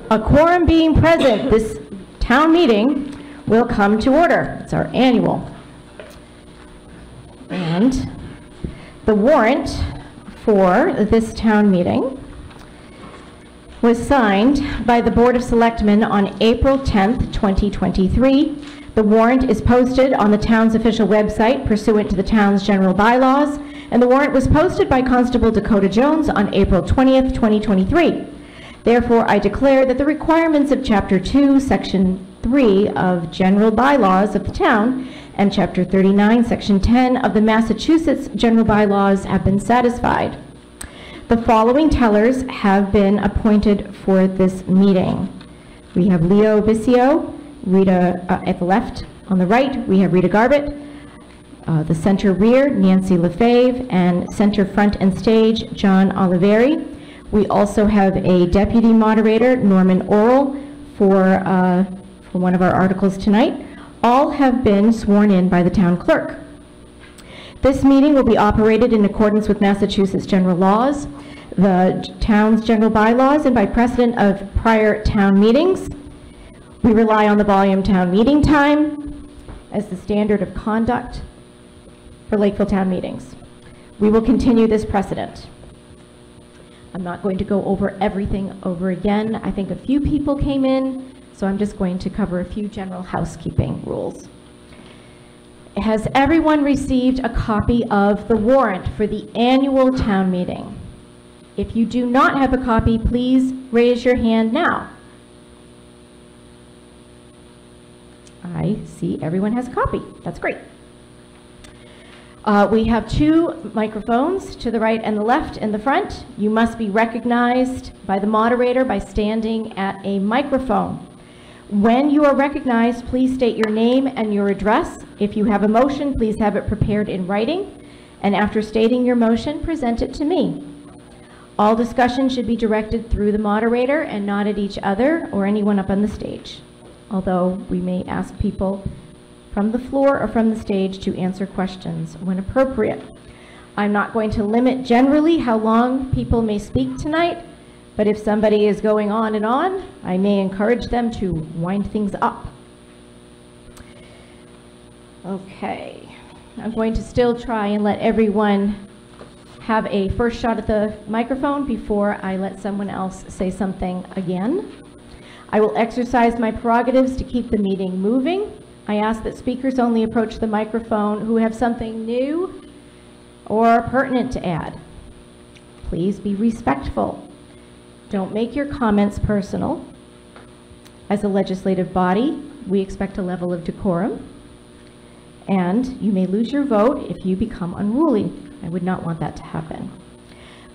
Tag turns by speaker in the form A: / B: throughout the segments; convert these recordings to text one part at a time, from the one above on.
A: A quorum being present, this town meeting will come to order. It's our annual. And the warrant for this town meeting was signed by the Board of Selectmen on April 10th, 2023. The warrant is posted on the town's official website pursuant to the town's general bylaws, and the warrant was posted by Constable Dakota Jones on April 20th, 2023. Therefore, I declare that the requirements of Chapter 2, Section 3 of General Bylaws of the town and Chapter 39, Section 10 of the Massachusetts General Bylaws have been satisfied. The following tellers have been appointed for this meeting. We have Leo Bisio, Rita at the left. On the right, we have Rita Garbett. The center rear, Nancy Lefebvre, and center front and stage, John Oliveri. We also have a deputy moderator, Norman Orrell, for one of our articles tonight. All have been sworn in by the town clerk. This meeting will be operated in accordance with Massachusetts general laws, the town's general bylaws, and by precedent of prior town meetings. We rely on the volume town meeting time as the standard of conduct for Lakeville town meetings. We will continue this precedent. I'm not going to go over everything over again. I think a few people came in, so I'm just going to cover a few general housekeeping rules. Has everyone received a copy of the warrant for the annual town meeting? If you do not have a copy, please raise your hand now. I see everyone has a copy. That's great. We have two microphones to the right and the left in the front. You must be recognized by the moderator by standing at a microphone. When you are recognized, please state your name and your address. If you have a motion, please have it prepared in writing. And after stating your motion, present it to me. All discussion should be directed through the moderator and not at each other or anyone up on the stage. Although we may ask people from the floor or from the stage to answer questions when appropriate. I'm not going to limit generally how long people may speak tonight, but if somebody is going on and on, I may encourage them to wind things up. Okay, I'm going to still try and let everyone have a first shot at the microphone before I let someone else say something again. I will exercise my prerogatives to keep the meeting moving. I ask that speakers only approach the microphone who have something new or pertinent to add. Please be respectful. Don't make your comments personal. As a legislative body, we expect a level of decorum, and you may lose your vote if you become unruly. I would not want that to happen.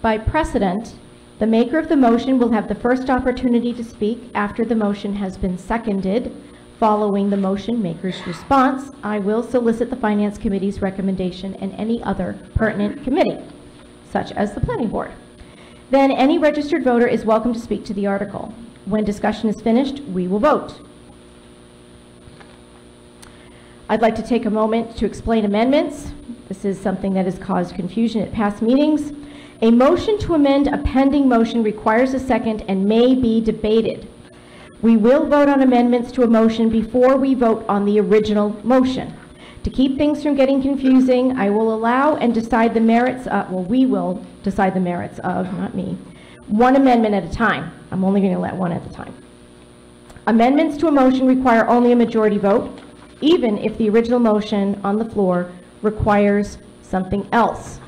A: By precedent, the maker of the motion will have the first opportunity to speak after the motion has been seconded. Following the motion maker's response, I will solicit the Finance Committee's recommendation and any other pertinent committee, such as the Planning Board. Then any registered voter is welcome to speak to the article. When discussion is finished, we will vote. I'd like to take a moment to explain amendments. This is something that has caused confusion at past meetings. A motion to amend a pending motion requires a second and may be debated. We will vote on amendments to a motion before we vote on the original motion. To keep things from getting confusing, I will allow and decide the merits of, well, we will decide the merits of, not me, one amendment at a time. I'm only going to let one at a time. Amendments to a motion require only a majority vote, even if the original motion on the floor requires something else.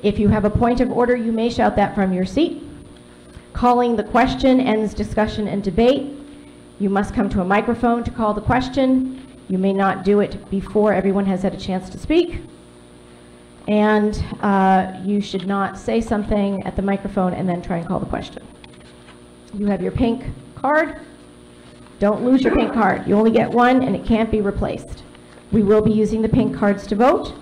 A: If you have a point of order, you may shout that from your seat. Calling the question ends discussion and debate. You must come to a microphone to call the question. You may not do it before everyone has had a chance to speak. And you should not say something at the microphone and then try and call the question. You have your pink card. Don't lose your pink card. You only get one and it can't be replaced. We will be using the pink cards to vote.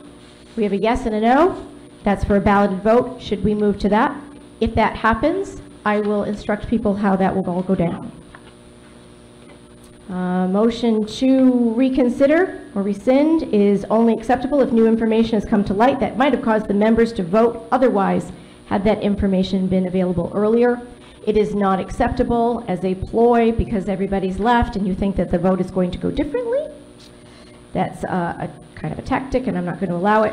A: We have a yes and a no. That's for a balloted vote. Should we move to that? If that happens, I will instruct people how that will all go down. Motion to reconsider or rescind is only acceptable if new information has come to light that might have caused the members to vote otherwise had that information been available earlier. It is not acceptable as a ploy because everybody's left and you think that the vote is going to go differently. That's a kind of a tactic, and I'm not going to allow it.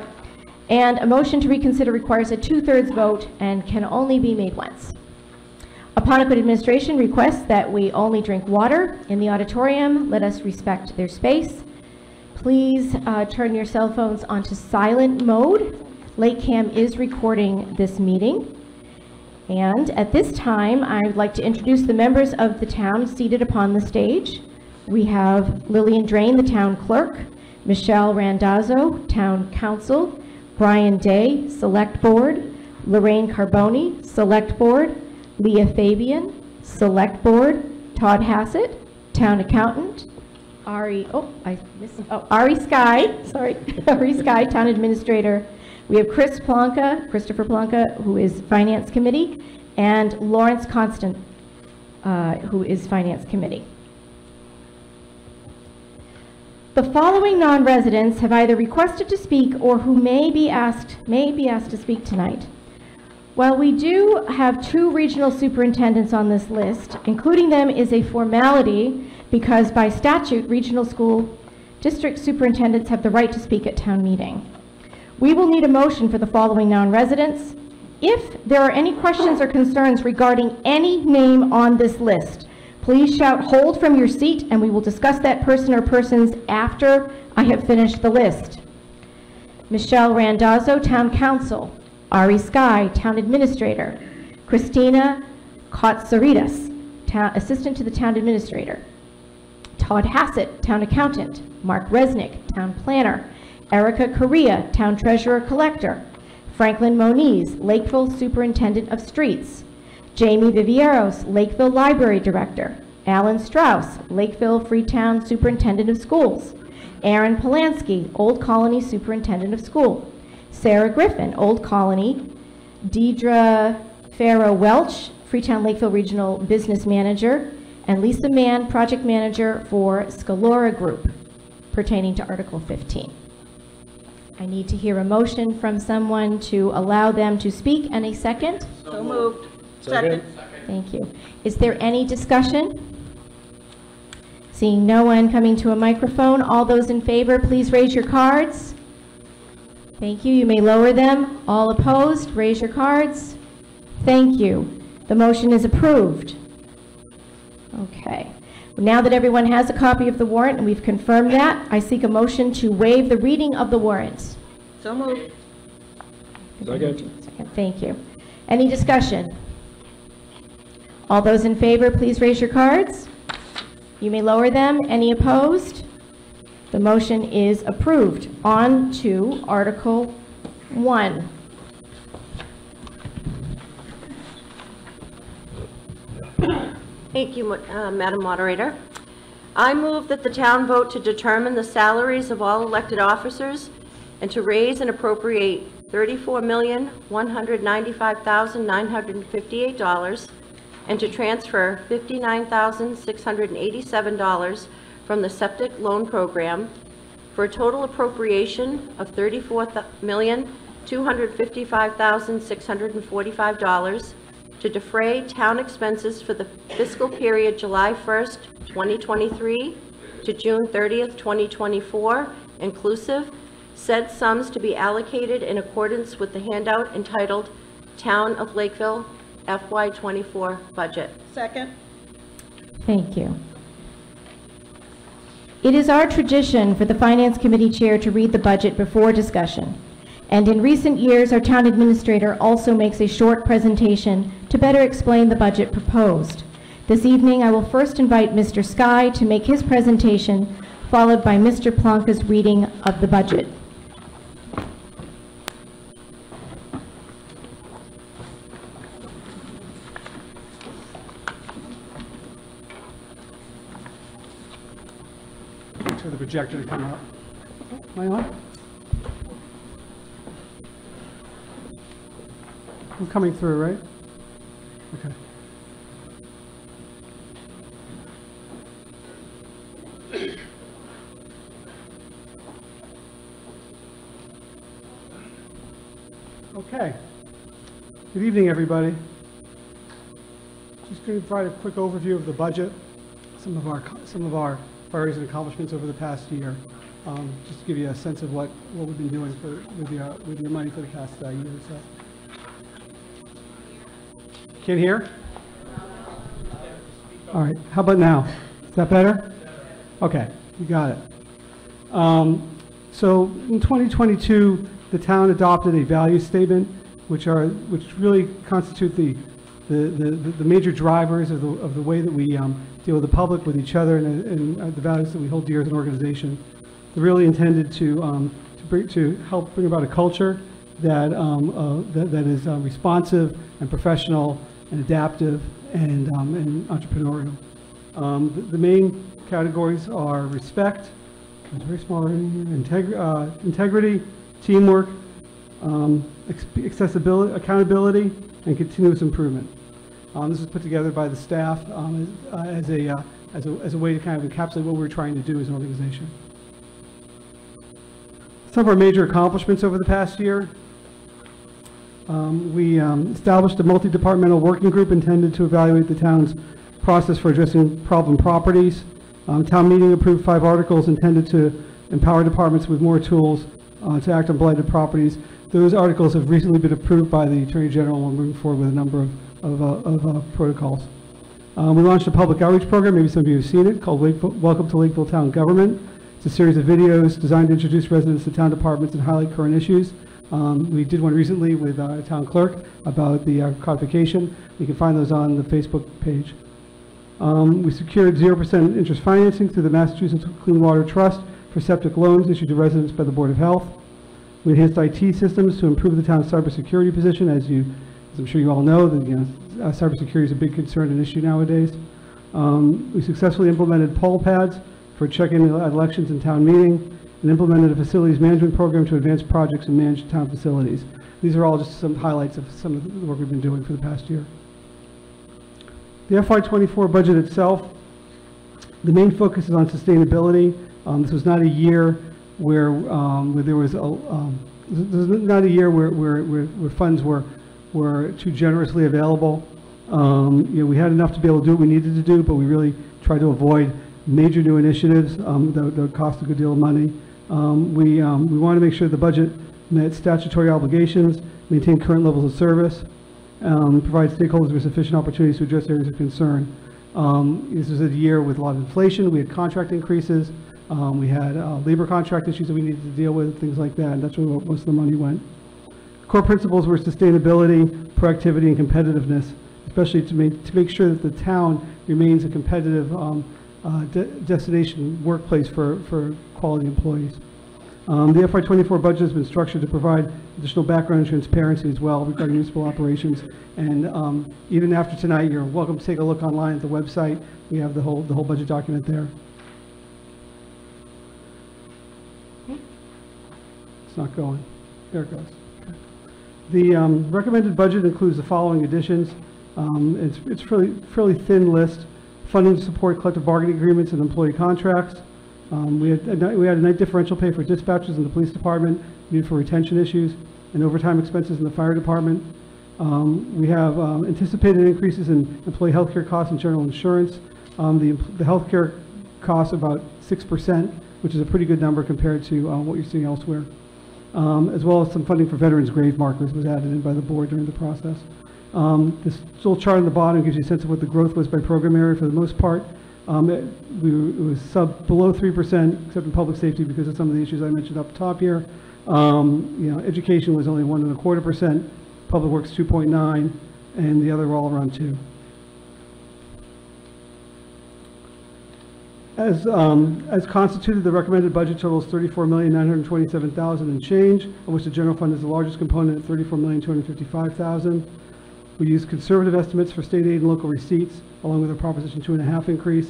A: And a motion to reconsider requires a 2/3 vote and can only be made once. Aponequid administration requests that we only drink water in the auditorium. Let us respect their space. Please turn your cell phones onto silent mode. LakeCAM is recording this meeting. And at this time, I would like to introduce the members of the town seated upon the stage. We have Lillian Drain, the town clerk, Michelle Randazzo, town council, Brian Day, select board, Lorraine Carboni, select board, Leah Fabian, select board, Todd Hassett, town accountant, Ari Sky, sorry, Ari Sky, town administrator. We have Christopher Plonka, who is finance committee, and Lawrence Constant, who is finance committee. The following non-residents have either requested to speak or who may be asked to speak tonight. While we do have 2 regional superintendents on this list, including them is a formality because by statute, regional school district superintendents have the right to speak at town meeting. We will need a motion for the following non-residents. If there are any questions or concerns regarding any name on this list, please shout "hold" from your seat and we will discuss that person or persons after I have finished the list. Michelle Randazzo, town council. Ari Sky, town administrator. Christina Kotsaritas, assistant to the town administrator. Todd Hassett, town accountant. Mark Resnick, town planner. Erica Correa, town treasurer collector. Franklin Moniz, Lakeville superintendent of streets. Jamie Vivieros, Lakeville library director. Alan Strauss, Lakeville Freetown superintendent of schools. Aaron Polanski, Old Colony superintendent of school. Sarah Griffin, Old Colony. Deidre Farrow Welch, Freetown Lakeville regional business manager. And Lisa Mann, project manager for Scalora Group, pertaining to Article 15. I need to hear a motion from someone to allow them to speak, and a second.
B: So moved.
C: Second.
A: Thank you. Is there any discussion? Seeing no one coming to a microphone, all those in favor, please raise your cards. Thank you. You may lower them. All opposed, raise your cards. Thank you. The motion is approved. Okay. Now that everyone has a copy of the warrant, and we've confirmed that, I seek a motion to waive the reading of the warrant.
B: So moved.
C: Second.
A: Thank you. Any discussion? All those in favor, please raise your cards. You may lower them. Any opposed? The motion is approved. On to Article 1.
B: Thank you, Madam Moderator. I move that the town vote to determine the salaries of all elected officers and to raise and appropriate $34,195,958 and to transfer $59,687 from the septic loan program for a total appropriation of $34,255,645 to defray town expenses for the fiscal period July 1st, 2023 to June 30th, 2024, inclusive, said sums to be allocated in accordance with the handout entitled Town of Lakeville FY24 Budget.
D: Second.
A: Thank you. It is our tradition for the Finance Committee Chair to read the budget before discussion. And in recent years, our town administrator also makes a short presentation to better explain the budget proposed. This evening, I will first invite Mr. Sky to make his presentation, followed by Mr. Plonka's reading of the budget.
E: For the projector to come up. Am I on? I'm coming through, right? Okay. Okay. Good evening, everybody. Just going to provide a quick overview of the budget, some of our priorities and accomplishments over the past year, just to give you a sense of what we've been doing with your money for the past year or so. Can't hear? All right, how about now? Is that better? Okay, you got it. So in 2022, the town adopted a value statement, which really constitute the major drivers of the way that we deal with the public, with each other, and the values that we hold dear as an organization. They're really intended to help bring about a culture that is responsive and professional and adaptive and entrepreneurial. The main categories are respect, it's very small, integrity, teamwork, accessibility, accountability, and continuous improvement. This was put together by the staff as a way to kind of encapsulate what we're trying to do as an organization. Some of our major accomplishments over the past year. We established a multi-departmental working group intended to evaluate the town's process for addressing problem properties. Town meeting approved 5 articles intended to empower departments with more tools to act on blighted properties. Those articles have recently been approved by the Attorney General, and we're moving forward with a number of protocols. We launched a public outreach program, maybe some of you have seen it, called Welcome to Lakeville Town Government. It's a series of videos designed to introduce residents to town departments and highlight current issues. We did one recently with our town clerk about the codification. You can find those on the Facebook page. We secured 0% interest financing through the Massachusetts Clean Water Trust for septic loans issued to residents by the Board of Health. We enhanced IT systems to improve the town's cybersecurity position. As I'm sure you all know, cybersecurity is a big concern and issue nowadays. We successfully implemented poll pads for check-in at elections and town meeting, and implemented a facilities management program to advance projects and manage town facilities. These are all just some highlights of some of the work we've been doing for the past year. The FY24 budget itself, the main focus is on sustainability. This was not a year where there was this is not a year where funds were too generously available. We had enough to be able to do what we needed to do, but we really tried to avoid major new initiatives that would cost a good deal of money. We want to make sure the budget met statutory obligations, maintain current levels of service, provide stakeholders with sufficient opportunities to address areas of concern. This was a year with a lot of inflation. We had contract increases. We had labor contract issues that we needed to deal with, things like that, and that's where most of the money went. Core principles were sustainability, proactivity, and competitiveness, especially to make sure that the town remains a competitive destination workplace for quality employees. The FY24 budget has been structured to provide additional background and transparency as well regarding municipal operations. And even after tonight, you're welcome to take a look online at the website. We have the whole budget document there. It's not going. There it goes. Okay. The recommended budget includes the following additions. It's fairly thin list. Funding to support collective bargaining agreements and employee contracts. We had a night differential pay for dispatchers in the police department needed for retention issues, and overtime expenses in the fire department. We have anticipated increases in employee health care costs and general insurance. The health care costs about 6%, which is a pretty good number compared to what you're seeing elsewhere. As well as some funding for veterans' grave markers was added in by the board during the process. This little chart on the bottom gives you a sense of what the growth was by program area for the most part. It was below 3%, except in public safety because of some of the issues I mentioned up top here. Education was only 1.25%, public works 2.9%, and the other were all around 2%. As constituted, the recommended budget totals $34,927,000 and change, of which the general fund is the largest component at $34,255,000. We use conservative estimates for state aid and local receipts, along with a Proposition 2.5 increase.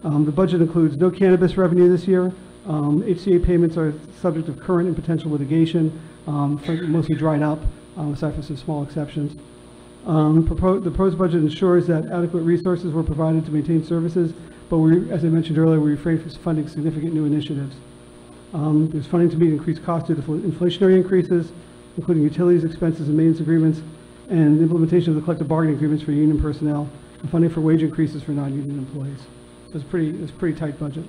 E: The budget includes no cannabis revenue this year. HCA payments are subject of current and potential litigation, mostly dried up, aside from some small exceptions. The proposed budget ensures that adequate resources were provided to maintain services, but as I mentioned earlier, we refrain from funding significant new initiatives. There's funding to meet increased costs due to inflationary increases, including utilities, expenses, and maintenance agreements, and the implementation of the collective bargaining agreements for union personnel, and funding for wage increases for non-union employees. So it's a pretty tight budget.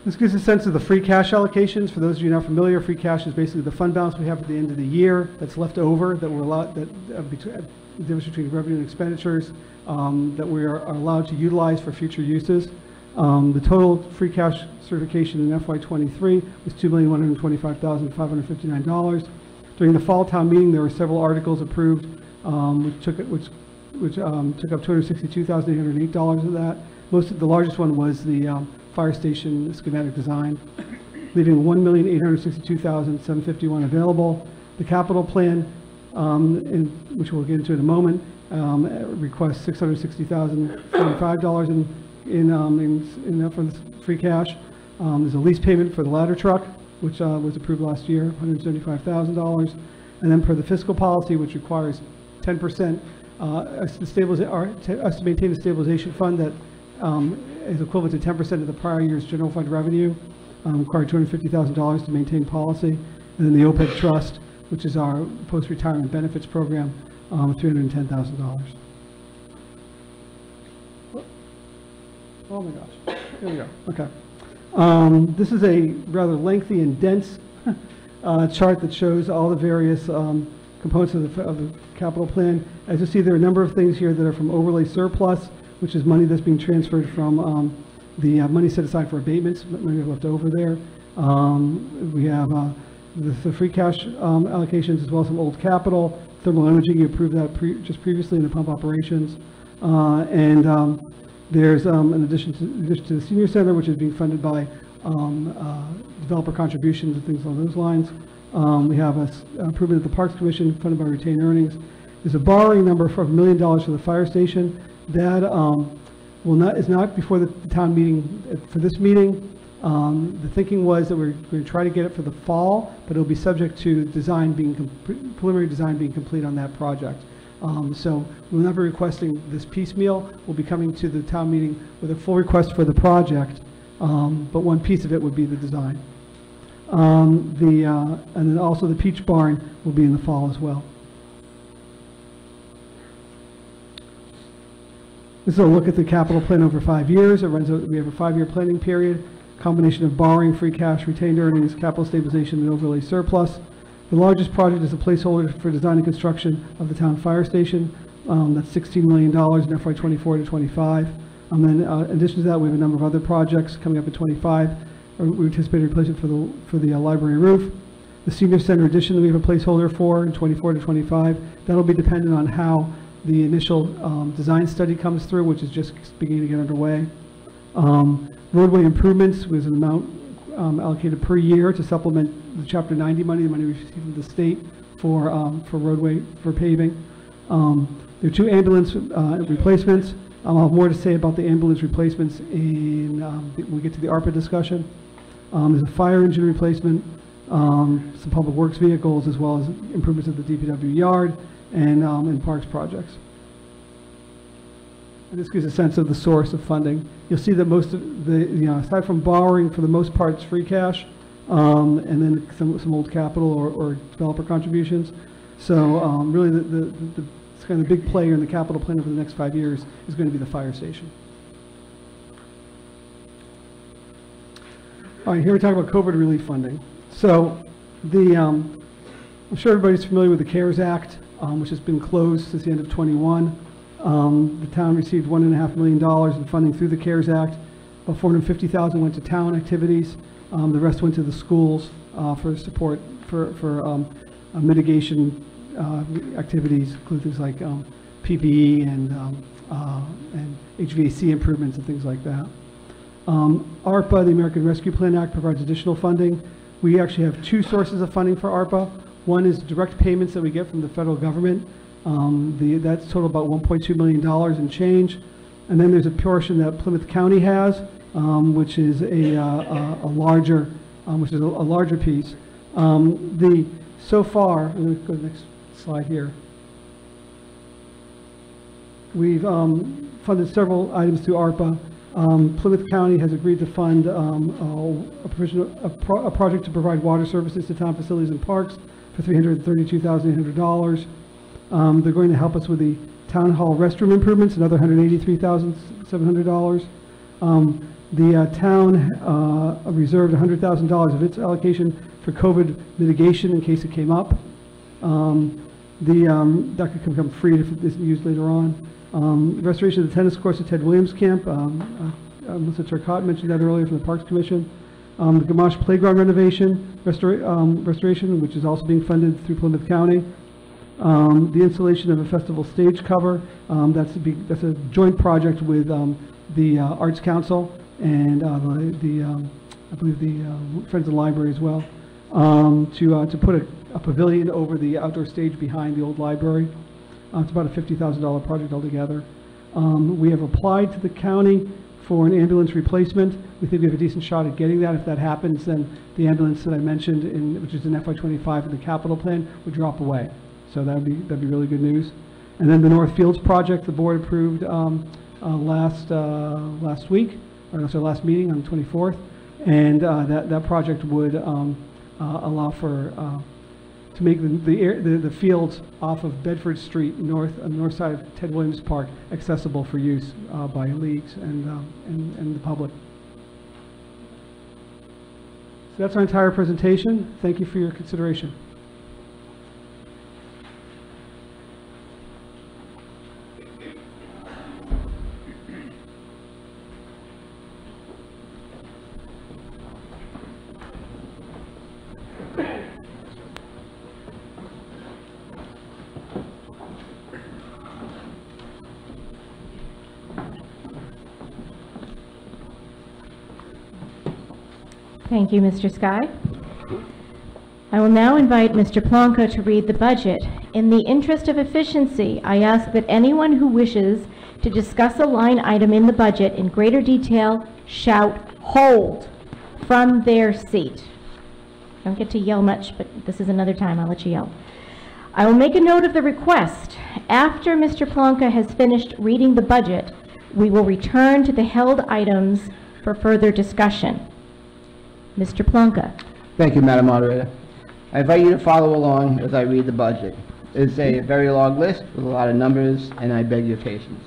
E: This gives a sense of the free cash allocations. For those of you not familiar, free cash is basically the fund balance we have at the end of the year that's left over that we're allowed, the difference between revenue and expenditures that we are allowed to utilize for future uses. The total free cash certification in FY23 was $2,125,559. During the fall town meeting, there were several articles approved, which took up $262,808 of that. The largest one was the fire station schematic design, leaving $1,862,751 available. The capital plan, which we'll get into in a moment, requests $660,045 for the free cash. There's a lease payment for the ladder truck, which was approved last year, $175,000. And then for the fiscal policy, which requires 10% us to maintain a stabilization fund that is equivalent to 10% of the prior year's general fund revenue, required $250,000 to maintain policy. And then the OPEB trust, which is our post-retirement benefits program, $310,000. Oh my gosh, here we go, okay. This is a rather lengthy and dense chart that shows all the various components of the capital plan. As you see, there are a number of things here that are from overlay surplus, which is money that's being transferred from the money set aside for abatements, money left over there. We have the free cash allocations, as well as some old capital. Thermal energy, you approved that just previously in the pump operations. There's in addition to the senior center, which is being funded by developer contributions and things along those lines. We have an improvement at the Parks Commission funded by retained earnings. There's a borrowing number for $1 million for the fire station. That is not before the town meeting for this meeting. The thinking was that we're going to try to get it for the fall, but it'll be subject to preliminary design being complete on that project. So we'll not be requesting this piecemeal. We'll be coming to the town meeting with a full request for the project, but one piece of it would be the design. And then also the Peach Barn will be in the fall as well. This is a look at the capital plan over 5 years. We have a 5-year planning period, combination of borrowing, free cash, retained earnings, capital stabilization, and overlay surplus. The largest project is a placeholder for design and construction of the town fire station. That's $16 million in FY24 to 25. And then in addition to that, we have a number of other projects coming up in 25. We anticipate replacement for the library roof. The senior center addition that we have a placeholder for in 24 to 25. That'll be dependent on how the initial design study comes through, which is just beginning to get underway. Roadway improvements was an amount allocated per year to supplement the Chapter 90 money, the money we received from the state for roadway, for paving. There are 2 ambulance replacements. I'll have more to say about the ambulance replacements when we get to the ARPA discussion. There's a fire engine replacement, some public works vehicles, as well as improvements at the DPW yard and parks projects. And this gives a sense of the source of funding. You'll see that most of aside from borrowing, for the most part, it's free cash, and then some old capital or developer contributions. So really, it's kind of the big player in the capital plan over the next 5 years is going to be the fire station. All right, here we talk about COVID relief funding. So I'm sure everybody's familiar with the CARES Act, which has been closed since the end of 21. The town received $1.5 million in funding through the CARES Act. About $450,000 went to town activities. The rest went to the schools for support for mitigation activities, including things like PPE and HVAC improvements and things like that. ARPA, the American Rescue Plan Act, provides additional funding. We actually have 2 sources of funding for ARPA. One is direct payments that we get from the federal government. That's total about $1.2 million and change. And then there's a portion that Plymouth County has, which is a larger piece. So far, I'm going to go to the next slide here. We've funded several items through ARPA. Plymouth County has agreed to fund a project to provide water services to town facilities and parks for $332,800. They're going to help us with the town hall restroom improvements, another $183,700. The town reserved $100,000 of its allocation for COVID mitigation in case it came up. That could become free if it isn't used later on. Restoration of the tennis courts at Ted Williams Camp. Melissa Turcotte mentioned that earlier from the Parks Commission. The Gamache Playground renovation, restoration, which is also being funded through Plymouth County. The installation of a festival stage cover. That's a joint project with the Arts Council and I believe the Friends of the Library as well, to put a pavilion over the outdoor stage behind the old library. It's about a $50,000 project altogether. We have applied to the county for an ambulance replacement. We think we have a decent shot at getting that. If that happens, then the ambulance that I mentioned, which is in FY25 in the capital plan, would drop away. So that'd be really good news. And then the North Fields project, the board approved last meeting on the 24th, and that project would allow for to make the fields off of Bedford Street on the north side of Ted Williams Park accessible for use by leagues and the public. So that's our entire presentation. Thank you for your consideration.
A: Thank you, Mr. Sky. I will now invite Mr. Plonka to read the budget. In the interest of efficiency, I ask that anyone who wishes to discuss a line item in the budget in greater detail shout "hold" from their seat. Don't get to yell much, but this is another time I'll let you yell. I will make a note of the request. After Mr. Plonka has finished reading the budget, we will return to the held items for further discussion. Mr. Plonka.
D: Thank you, Madam Moderator. I invite you to follow along as I read the budget. It's a very long list with a lot of numbers, and I beg your patience.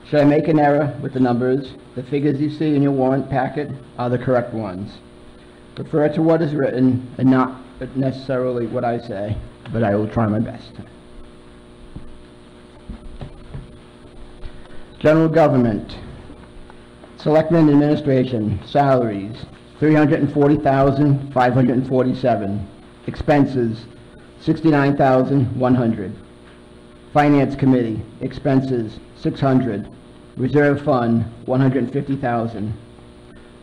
D: Should I make an error with the numbers, the figures you see in your warrant packet are the correct ones. Refer to what is written and not necessarily what I say, but I will try my best. General Government, Selectmen Administration, salaries, $340,547. Expenses, $69,100. Finance Committee, expenses, $600. Reserve Fund, $150,000.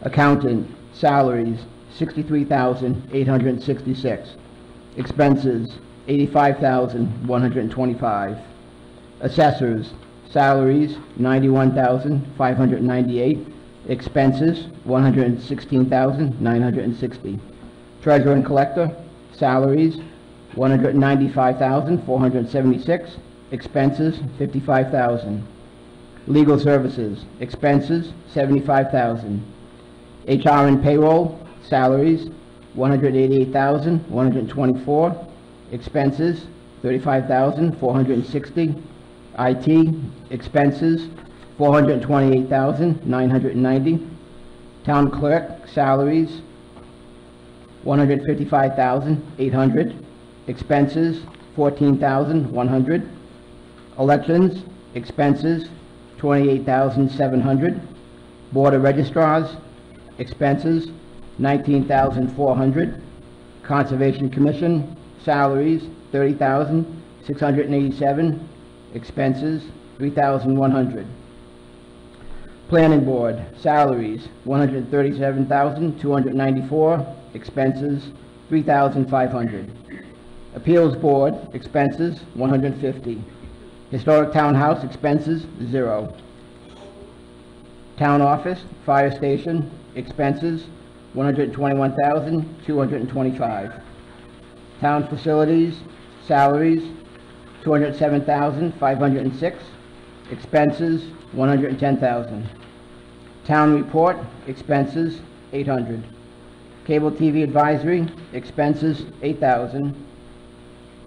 D: Accountant, salaries, $63,866. Expenses, $85,125. Assessors, salaries, $91,598. Expenses, $116,960. Treasurer and Collector, salaries, $195,476. Expenses, $55,000. Legal Services, expenses, $75,000. HR and Payroll, salaries, $188,124. Expenses, $35,460. IT, expenses, $428,990. Town Clerk, salaries, $155,800. Expenses, $14,100. Elections, expenses, $28,700. Board of Registrars, expenses, $19,400. Conservation Commission, salaries, $30,687. Expenses, $3,100. Planning Board, salaries, $137,294. Expenses, $3,500. Appeals Board, expenses, $150. Historic Townhouse, expenses, $0. Town Office, Fire Station, expenses, $121,225. Town Facilities, salaries, $207,506. Expenses, $110,000. Town Report, expenses, $800. Cable TV Advisory, expenses, $8,000.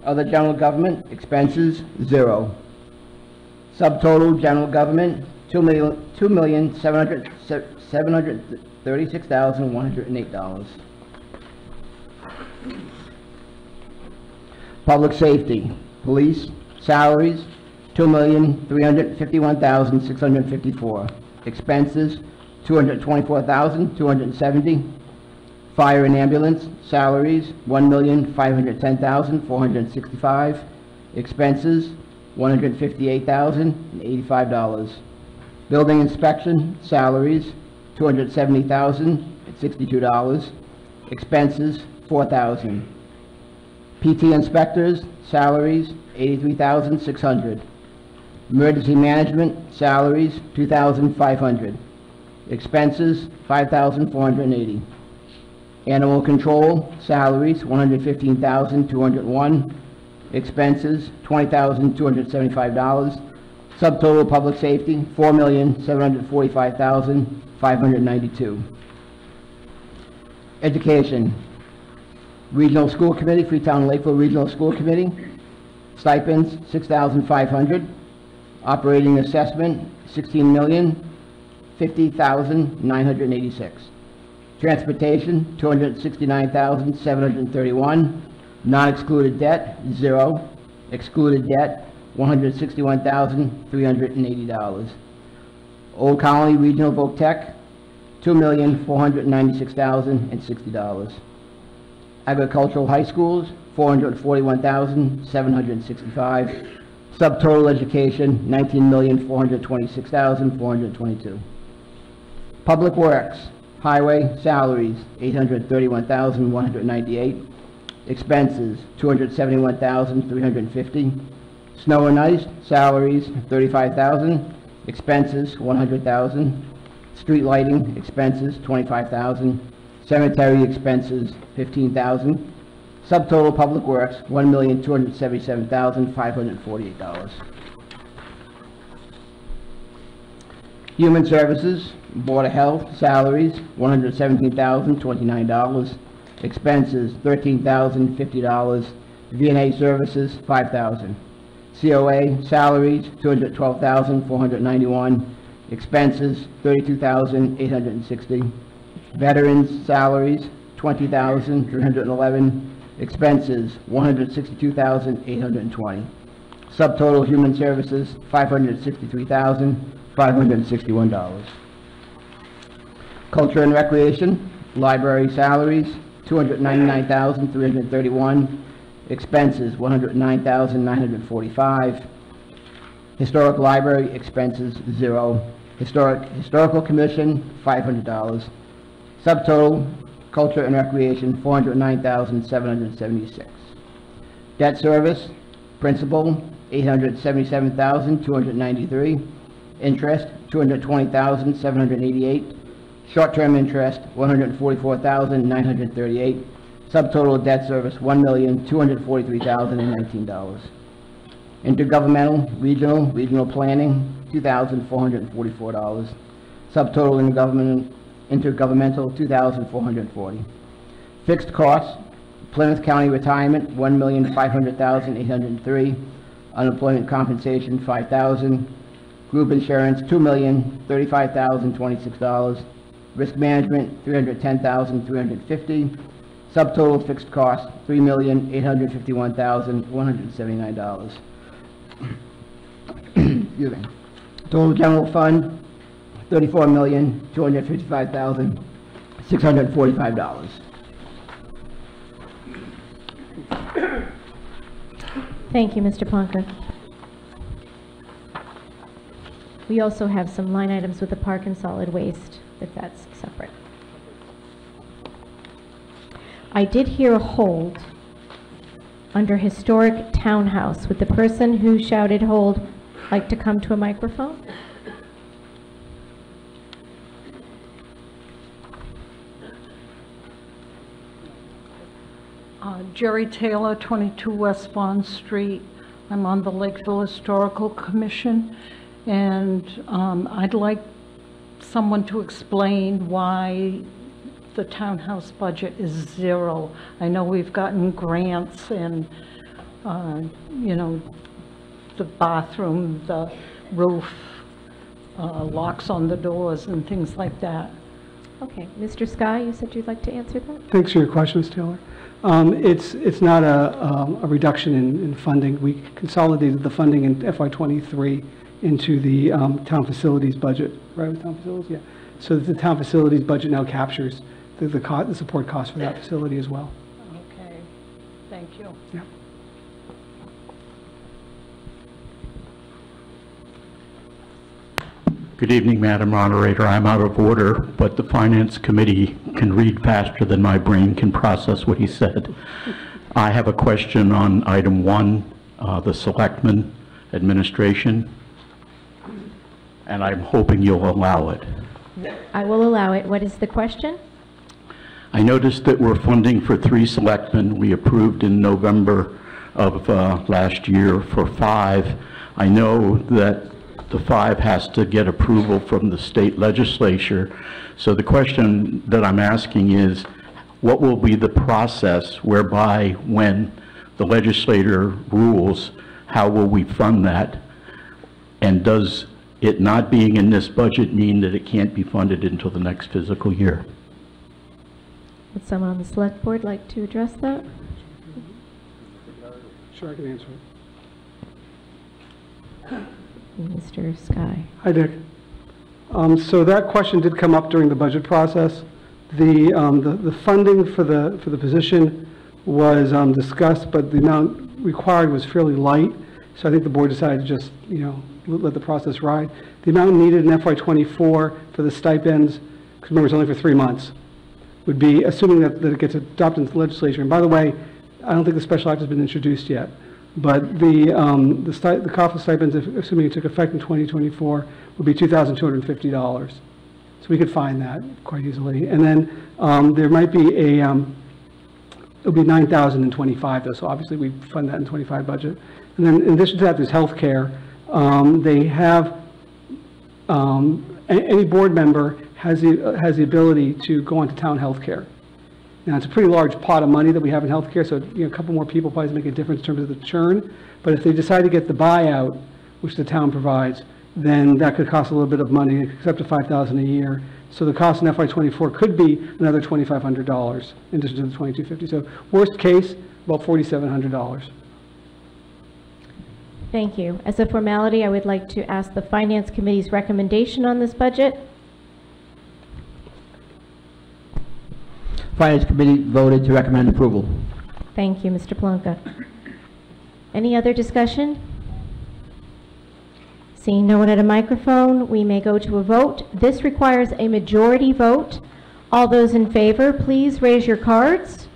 D: Other general government, expenses, 0. Subtotal general government, $2,736,108. Public safety, police, salaries, $2,351,654. Expenses, $224,270. Fire and ambulance, salaries, $1,510,465. Expenses, $158,085. Building inspection, salaries, $270,062. Expenses, $4,000. PT inspectors, salaries, $83,600. Emergency management, salaries, $2,500. Expenses, $5,480. Animal control, salaries, $115,201. Expenses, $20,275. Subtotal public safety, $4,745,592. Education, Regional School Committee, Freetown Lakeville Regional School Committee, stipends, $6,500. Operating assessment, $16,050,986. Transportation, $269,731. Non-excluded debt, 0. Excluded debt, $161,380. Old Colony Regional Voc Tech, $2,496,060. Agricultural high schools, $441,765. Subtotal education, $19,426,422. Public Works, highway salaries, $831,198. Expenses, $271,350. Snow and ice salaries, $35,000. Expenses, $100,000. Street lighting expenses, $25,000. Cemetery expenses, $15,000. Subtotal public works, $1,277,548. Human services, Board of Health salaries, $117,029. Expenses, $13,050. V&A services, $5,000. COA salaries, $212,491. Expenses, $32,860. Veterans salaries, $20,311. Expenses, $162,820. Subtotal human services, $563,561. Culture and recreation, library salaries, $299,331. Expenses, $109,945. Historic library expenses, 0. Historical commission, $500. Subtotal culture and recreation, $409,776. Debt service, principal, $877,293. Interest, $220,788. Short-term interest, $144,938. Subtotal debt service, $1,243,019. Intergovernmental, regional planning, $2,444. Subtotal intergovernmental, $2,440. Fixed costs, Plymouth County retirement, $1,500,803. Unemployment compensation, $5,000. Group insurance, $2,035,026. Risk management, $310,350. Subtotal fixed cost, $3,851,179. Excuse me. Total general fund, $34,255,645.
A: Thank you, Mr. Plonker. We also have some line items with the park and solid waste, if that's separate. I did hear a hold under historic townhouse. Would the person who shouted hold like to come to a microphone?
F: Jerry Taylor, 22 West Bond Street. I'm on the Lakeville Historical Commission, and I'd like someone to explain why the townhouse budget is 0. I know we've gotten grants and you know, the bathroom, the roof, locks on the doors and things like that.
A: Okay, Mr. Sky, you said you'd like to answer that?
E: Thanks for your question, Ms. Taylor. It's not a reduction in funding. We consolidated the funding in FY23 into the town facilities budget, right, with town facilities? Yeah. So the town facilities budget now captures the support costs for that facility as well.
F: Okay, thank you.
E: Yeah.
G: Good evening, Madam Moderator. I'm out of order, but the Finance Committee can read faster than my brain can process what he said. I have a question on item 1, the Selectmen Administration, and I'm hoping you'll allow it.
A: I will allow it. What is the question?
G: I noticed that we're funding for 3 selectmen. We approved in November of last year for 5. I know that the 5 has to get approval from the state legislature. So the question that I'm asking is, what will be the process whereby when the legislator rules, how will we fund that? And does it not being in this budget mean that it can't be funded until the next fiscal year?
A: Would someone on the select board like to address that?
E: Sure, I can answer it.
A: Mr. Sky.
E: Hi, Dick. So that question did come up during the budget process. The funding for the position was discussed, but the amount required was fairly light. So I think the board decided to just, you know, let the process ride. The amount needed in FY24 for the stipends, because remember it's only for 3 months, would be, assuming that it gets adopted into the legislature. And by the way, I don't think the special act has been introduced yet. But the cost of stipends, assuming it took effect in 2024, would be $2,250. So we could find that quite easily. And then there might be it'll be $9,025 though. So obviously we fund that in 25 budget. And then in addition to that, there's health care. They have any board member has the ability to go onto town health care. Now, it's a pretty large pot of money that we have in healthcare, so you know, a couple more people probably make a difference in terms of the churn. But if they decide to get the buyout, which the town provides, then that could cost a little bit of money, up to $5,000 a year. So the cost in FY24 could be another $2,500 in addition to the $2,250. So worst case, about $4,700.
A: Thank you. As a formality, I would like to ask the Finance Committee's recommendation on this budget.
D: Finance Committee voted to recommend approval.
A: Thank you, Mr. Plonka. Any other discussion? Seeing no one at a microphone, we may go to a vote. This requires a majority vote. All those in favor, please raise your cards.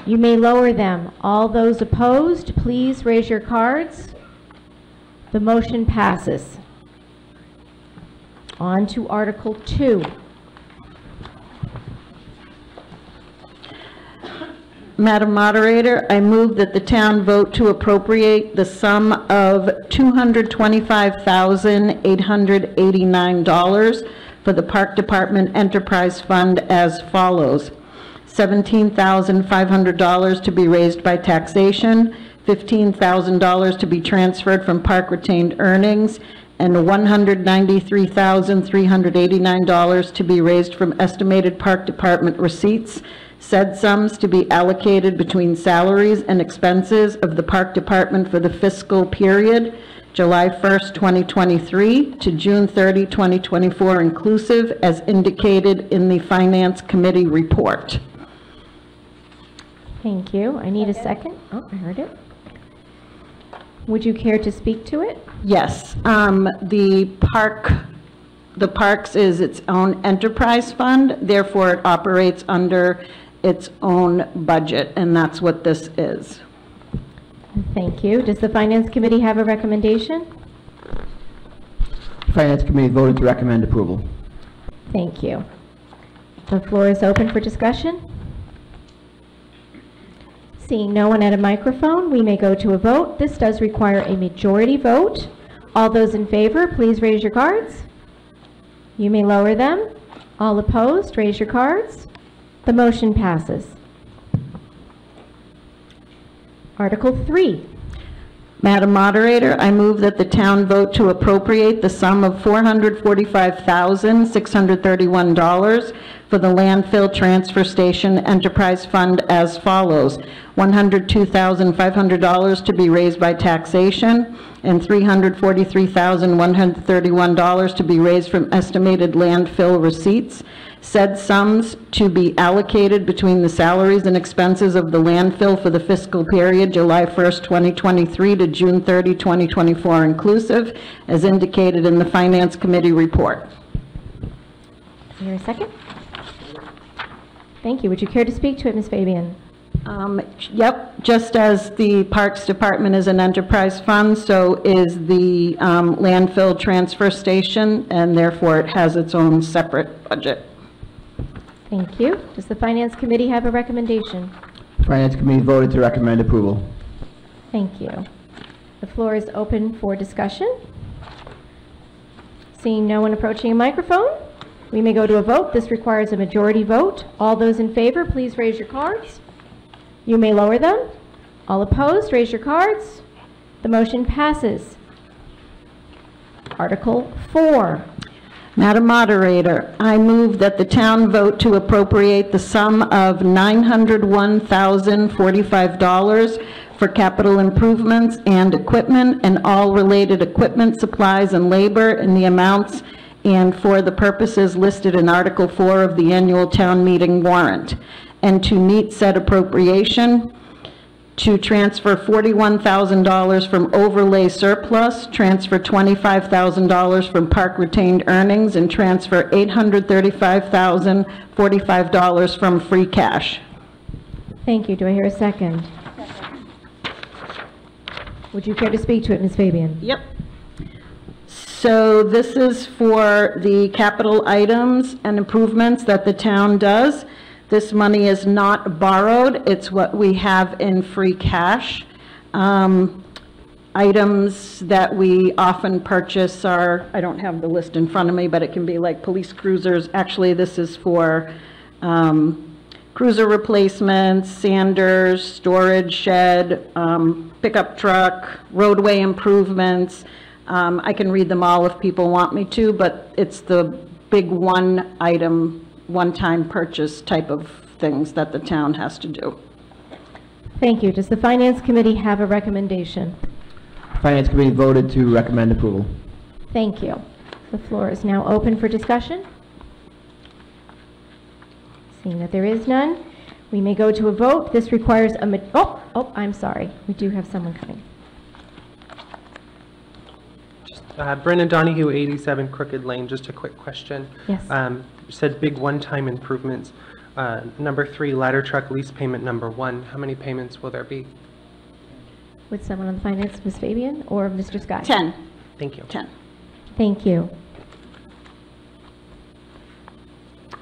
A: You may lower them. All those opposed, please raise your cards. The motion passes. On to Article 2.
H: Madam Moderator, I move that the town vote to appropriate the sum of $225,889 for the Park Department Enterprise Fund as follows. $17,500 to be raised by taxation, $15,000 to be transferred from park retained earnings, and $193,389 to be raised from estimated Park Department receipts. Said sums to be allocated between salaries and expenses of the Park Department for the fiscal period July 1st, 2023 to June 30, 2024 inclusive, as indicated in the Finance Committee report.
A: Thank you. I need a second. Oh, I heard it. Would you care to speak to it?
H: Yes. The Parks is its own enterprise fund, therefore it operates under its own budget, and that's what this is.
A: Thank you. Does the Finance Committee have a recommendation?
D: Finance Committee voted to recommend approval.
A: Thank you. The floor is open for discussion. Seeing no one at a microphone, we may go to a vote. This does require a majority vote. All those in favor, please raise your cards. You may lower them. All opposed, raise your cards. The motion passes. Article 3.
H: Madam Moderator, I move that the town vote to appropriate the sum of $445,631 for the landfill transfer station enterprise fund as follows: $102,500 to be raised by taxation and $343,131 to be raised from estimated landfill receipts. Said sums to be allocated between the salaries and expenses of the landfill for the fiscal period July 1st, 2023 to June 30, 2024 inclusive, as indicated in the Finance Committee report.
A: Is there a second? Thank you. Would you care to speak to it, Ms. Fabian?
H: Yep, just as the Parks Department is an enterprise fund, so is the landfill transfer station, and therefore it has its own separate budget.
A: Thank you. Does the Finance Committee have a recommendation?
D: Finance Committee voted to recommend approval.
A: Thank you. The floor is open for discussion. Seeing no one approaching a microphone, we may go to a vote. This requires a majority vote. All those in favor, please raise your cards. You may lower them. All opposed, raise your cards. The motion passes. Article 4.
H: Madam Moderator, I move that the town vote to appropriate the sum of $901,045 for capital improvements and equipment and all related equipment, supplies, and labor in the amounts and for the purposes listed in Article 4 of the annual town meeting warrant, and to meet said appropriation, to transfer $41,000 from overlay surplus, transfer $25,000 from park retained earnings, and transfer $835,045 from free cash.
A: Thank you. Do I hear a second? Would you care to speak to it, Ms. Fabian?
H: Yep. So this is for the capital items and improvements that the town does. This money is not borrowed, it's what we have in free cash. Items that we often purchase are, I don't have the list in front of me, but it can be like police cruisers. Actually, this is for cruiser replacements, sanders, storage shed, pickup truck, roadway improvements. I can read them all if people want me to, but it's the big one-item, one-time purchase type of things that the town has to do.
A: Thank you. Does the Finance Committee have a recommendation?
D: Finance Committee voted to recommend approval.
A: Thank you. The floor is now open for discussion. Seeing that there is none, we may go to a vote. This requires a I'm sorry. We do have someone coming.
I: Brennan Donahue, 87 Crooked Lane. Just a quick question.
A: Yes.
I: You said big one-time improvements. Number 3, ladder truck lease payment number 1. How many payments will there be?
A: Would someone on the finance, Ms. Fabian or Mr. Scott?
H: 10.
I: Thank you.
H: 10.
A: Thank you.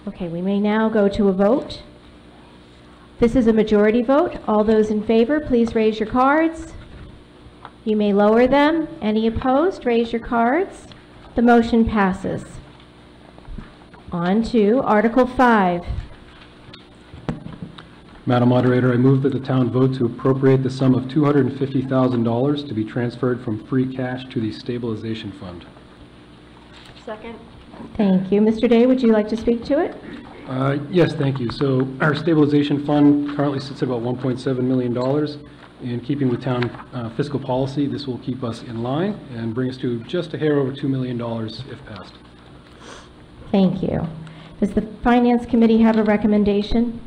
A: Okay, we may now go to a vote. This is a majority vote. All those in favor, please raise your cards. You may lower them. Any opposed, raise your cards. The motion passes. On to Article 5.
C: Madam Moderator, I move that the town vote to appropriate the sum of $250,000 to be transferred from free cash to the stabilization fund.
B: Second.
A: Thank you. Mr. Day, would you like to speak to it?
C: Yes, thank you. So our stabilization fund currently sits at about $1.7 million. In keeping with town fiscal policy, this will keep us in line and bring us to just a hair over $2 million if passed.
A: Thank you. Does the Finance Committee have a recommendation?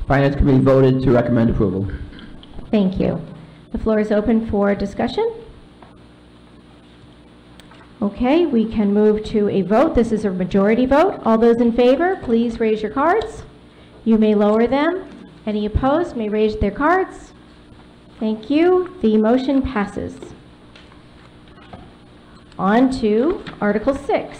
D: Finance Committee voted to recommend approval.
A: Thank you. The floor is open for discussion. Okay, we can move to a vote. This is a majority vote. All those in favor, please raise your cards. You may lower them. Any opposed may raise their cards. Thank you. The motion passes. On to Article 6.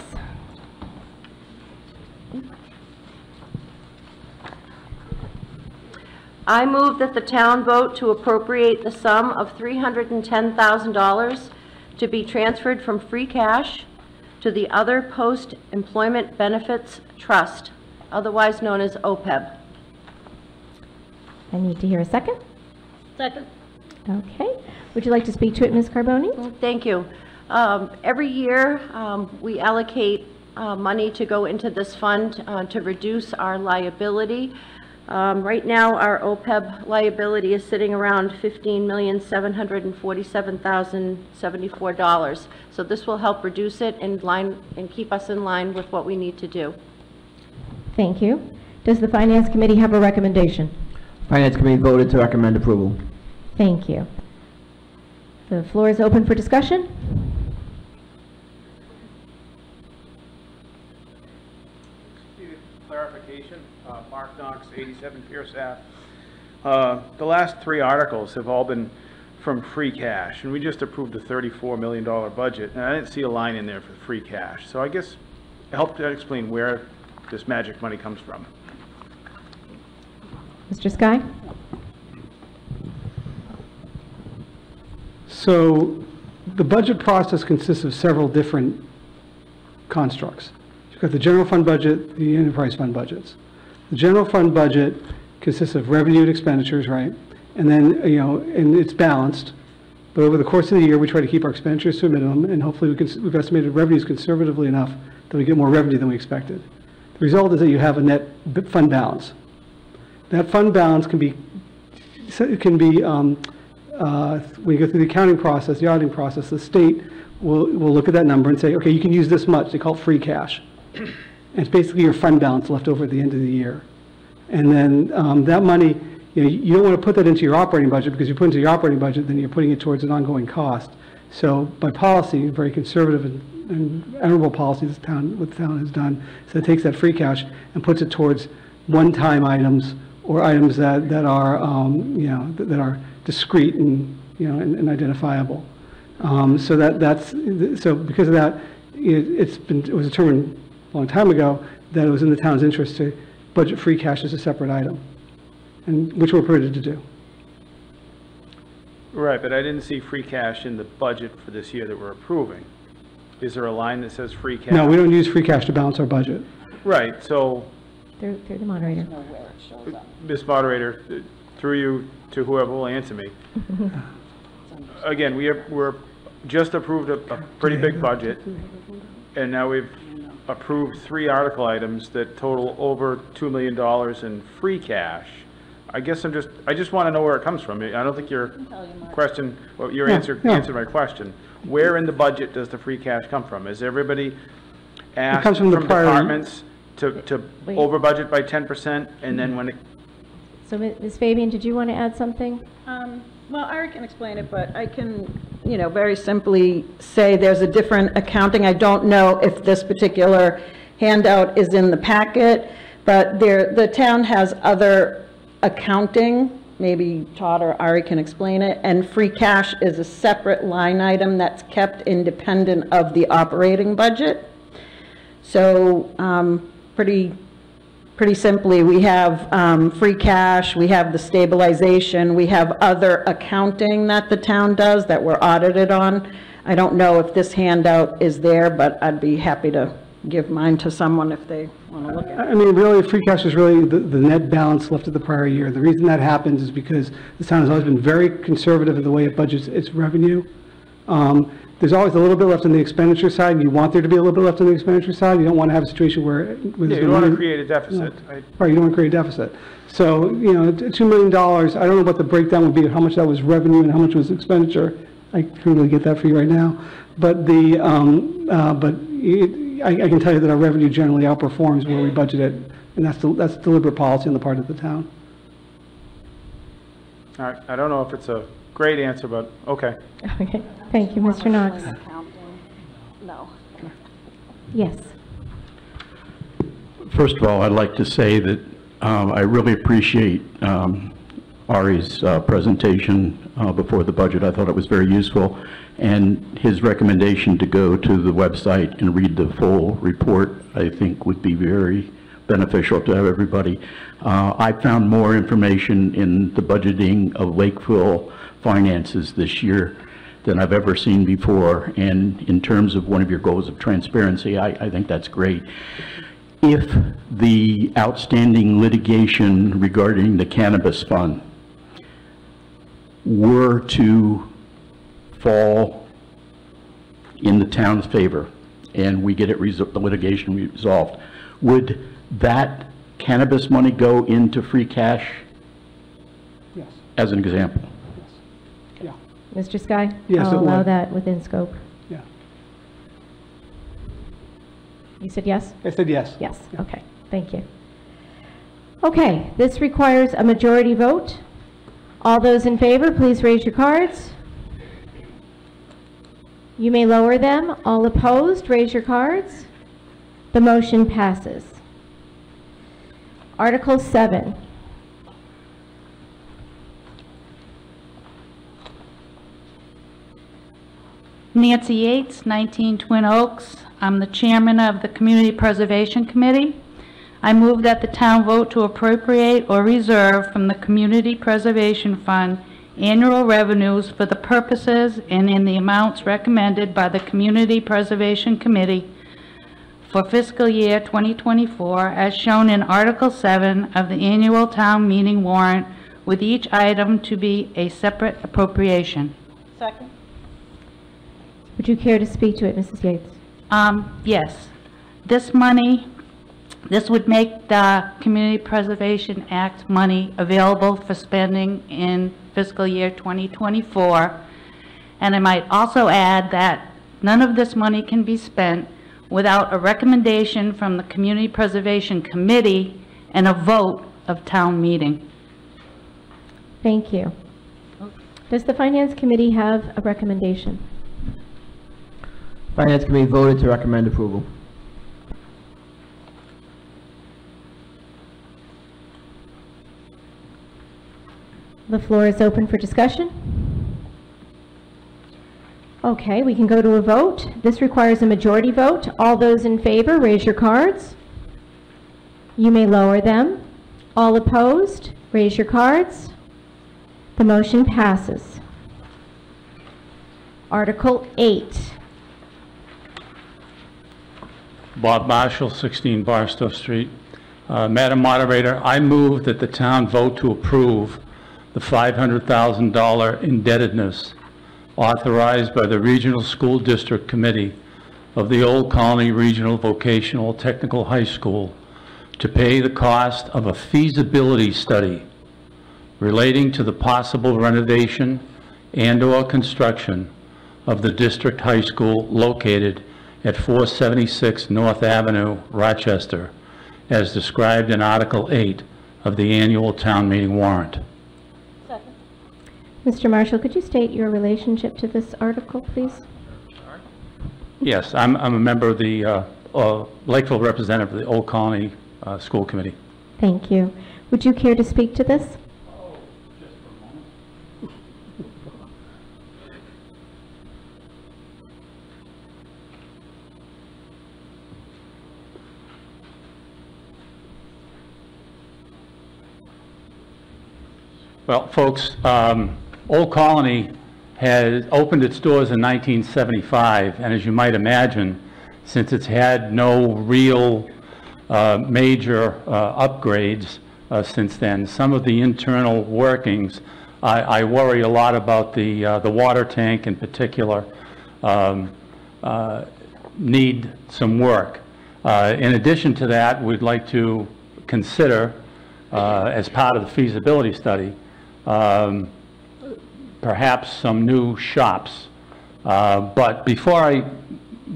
B: I move that the town vote to appropriate the sum of $310,000 to be transferred from free cash to the Other Post-Employment Benefits Trust, otherwise known as OPEB.
A: I need to hear a second.
H: Second.
A: Okay. Would you like to speak to it, Ms. Carboni?
B: Thank you. Every year, we allocate money to go into this fund to reduce our liability. Right now, our OPEB liability is sitting around $15,747,074. So this will help reduce it in line and keep us in line with what we need to do.
A: Thank you. Does the Finance Committee have a recommendation?
D: Finance Committee voted to recommend approval.
A: Thank you. The floor is open for discussion.
J: Clarification, Mark Knox, 87 Pierce Ave. The last 3 articles have all been from free cash, and we just approved a $34 million budget, and I didn't see a line in there for free cash. So I guess help to explain where this magic money comes from.
A: Mr. Sky?
E: So the budget process consists of several different constructs. You've got the general fund budget, the enterprise fund budgets. The general fund budget consists of revenue and expenditures, right? And then, and it's balanced. But over the course of the year, we try to keep our expenditures to a minimum, and hopefully we've estimated revenues conservatively enough that we get more revenue than we expected. The result is that you have a net fund balance. That fund balance can be when you go through the accounting process, the auditing process, the state will look at that number and say, okay, you can use this much. They call it free cash. And it's basically your fund balance left over at the end of the year. And then that money, you don't want to put that into your operating budget, because you put it into your operating budget, then you're putting it towards an ongoing cost. So by policy, very conservative and honorable policy what the town has done, so it takes that free cash and puts it towards one-time items, or items that are that are discrete and and identifiable. So because of that, it was determined a long time ago that it was in the town's interest to budget free cash as a separate item, and which we're permitted to do.
J: Right, but I didn't see free cash in the budget for this year that we're approving. Is there a line that says free cash?
E: No, we don't use free cash to balance our budget.
J: Right, so
A: Through the moderator.
J: Ms. Moderator, through you to whoever will answer me. Again, we're just approved a pretty big budget, and now we've approved 3 article items that total over $2 million in free cash. I guess I just want to know where it comes from. I don't think your question, well, your answer answered my question. Where in the budget does the free cash come from? Is everybody asked from departments to over budget by 10%, and then when it...
A: So Ms. Fabian, did you want to add something?
H: Well, Ari can explain it, but I can, very simply say there's a different accounting. I don't know if this particular handout is in the packet, but the town has other accounting. Maybe Todd or Ari can explain it. And free cash is a separate line item that's kept independent of the operating budget. So pretty simply, we have free cash, we have the stabilization, we have other accounting that the town does that we're audited on. I don't know if this handout is there, but I'd be happy to give mine to someone if they want to look at it.
E: I mean, really, free cash is really the net balance left of the prior year. The reason that happens is because the town has always been very conservative in the way it budgets its revenue. There's always a little bit left on the expenditure side. You want there to be a little bit left on the expenditure side. You don't want to have a situation where...
J: you don't want to create a deficit.
E: Right, you don't want to create a deficit. So, $2 million, I don't know what the breakdown would be, how much that was revenue and how much was expenditure. I couldn't really get that for you right now. But I can tell you that our revenue generally outperforms where we budget it, and that's deliberate policy on the part of the town.
J: All right, I don't know if it's a great answer, but okay.
A: Okay, thank you, Mr. Knox.
H: No.
A: Yes.
G: First of all, I'd like to say that I really appreciate Ari's presentation before the budget. I thought it was very useful, and his recommendation to go to the website and read the full report, I think, would be very beneficial to everybody. I found more information in the budgeting of Lakeville finances this year than I've ever seen before, and in terms of one of your goals of transparency, I think that's great. If the outstanding litigation regarding the cannabis fund were to fall in the town's favor and we get it the litigation resolved, would that cannabis money go into free cash?
E: Yes.
G: As an example?
E: Yeah.
A: Mr. Sky?
E: Yes,
A: I'll
E: it
A: allow
E: would.
A: that within scope.
E: Yeah.
A: You said yes?
E: I said yes.
A: Yes, okay, thank you. Okay, this requires a majority vote. All those in favor, please raise your cards. You may lower them. All opposed, raise your cards. The motion passes. Article 7.
K: Nancy Yates, 19 Twin Oaks. I'm the chairman of the Community Preservation Committee. I move that the town vote to appropriate or reserve from the Community Preservation Fund annual revenues for the purposes and in the amounts recommended by the Community Preservation Committee for fiscal year 2024 as shown in Article 7 of the annual town meeting warrant, with each item to be a separate appropriation.
H: Second.
A: Would you care to speak to it, Mrs. Yates?
K: Yes. This money, this would make the Community Preservation Act money available for spending in fiscal year 2024. And I might also add that none of this money can be spent without a recommendation from the Community Preservation Committee and a vote of town meeting.
A: Thank you. Does the Finance Committee have a recommendation?
D: Finance Committee voted to recommend approval.
A: The floor is open for discussion. Okay, we can go to a vote. This requires a majority vote. All those in favor, raise your cards. You may lower them. All opposed, raise your cards. The motion passes. Article 8.
L: Bob Marshall, 16 Barstow Street. Madam Moderator, I move that the town vote to approve the $500,000 indebtedness authorized by the Regional School District Committee of the Old Colony Regional Vocational Technical High School to pay the cost of a feasibility study relating to the possible renovation and/or construction of the district high school located at 476 North Avenue, Rochester, as described in Article 8 of the annual town meeting warrant.
A: Mr. Marshall, could you state your relationship to this article, please?
L: Yes, I'm a member of the Lakeville representative of the Old Colony School Committee.
A: Thank you. Would you care to speak to this?
L: Well, folks, Old Colony has opened its doors in 1975, and as you might imagine, since it's had no real major upgrades since then, some of the internal workings, I worry a lot about the water tank in particular, need some work. In addition to that, we'd like to consider, as part of the feasibility study, perhaps some new shops. But before I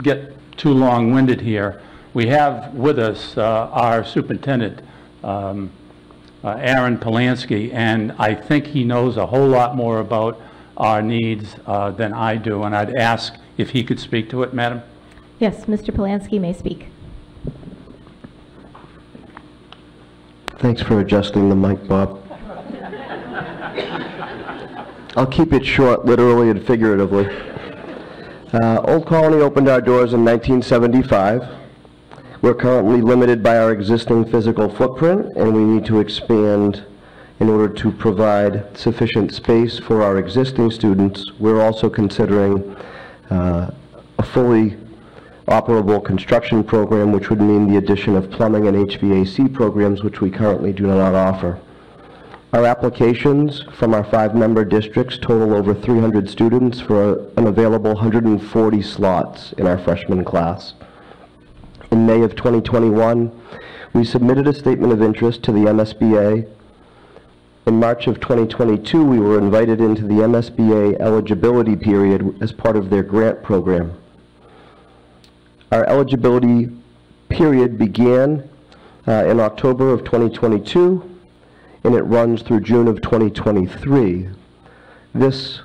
L: get too long-winded here, we have with us our superintendent, Aaron Polanski, and I think he knows a whole lot more about our needs than I do, and I'd ask if he could speak to it, Madam.
A: Yes, Mr. Polanski may speak.
M: Thanks for adjusting the mic, Bob. I'll keep it short, literally and figuratively. Old Colony opened our doors in 1975. We're currently limited by our existing physical footprint, and we need to expand in order to provide sufficient space for our existing students. We're also considering a fully operable construction program, which would mean the addition of plumbing and HVAC programs, which we currently do not offer. Our applications from our 5-member districts total over 300 students for an available 140 slots in our freshman class. In May of 2021, we submitted a statement of interest to the MSBA. In March of 2022, we were invited into the MSBA eligibility period as part of their grant program. Our eligibility period began in October of 2022, and it runs through June of 2023. This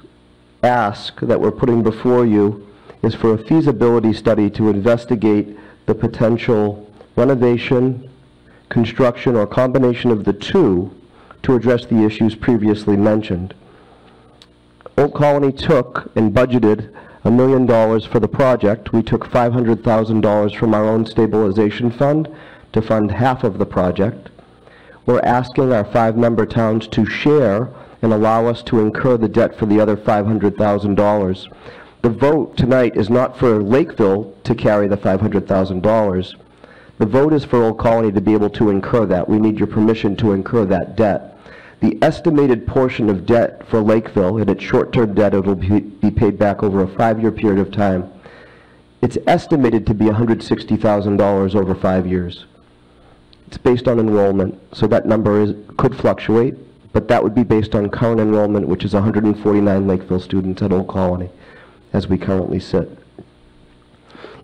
M: ask that we're putting before you is for a feasibility study to investigate the potential renovation, construction, or combination of the two to address the issues previously mentioned. Old Colony took and budgeted $1 million for the project. We took $500,000 from our own stabilization fund to fund half of the project. We're asking our 5-member towns to share and allow us to incur the debt for the other $500,000. The vote tonight is not for Lakeville to carry the $500,000. The vote is for Old Colony to be able to incur that. We need your permission to incur that debt. The estimated portion of debt for Lakeville, and it's short-term debt, it will be paid back over a 5-year period of time. It's estimated to be $160,000 over 5 years. It's based on enrollment, so that number could fluctuate, but that would be based on current enrollment, which is 149 Lakeville students at Old Colony, as we currently sit.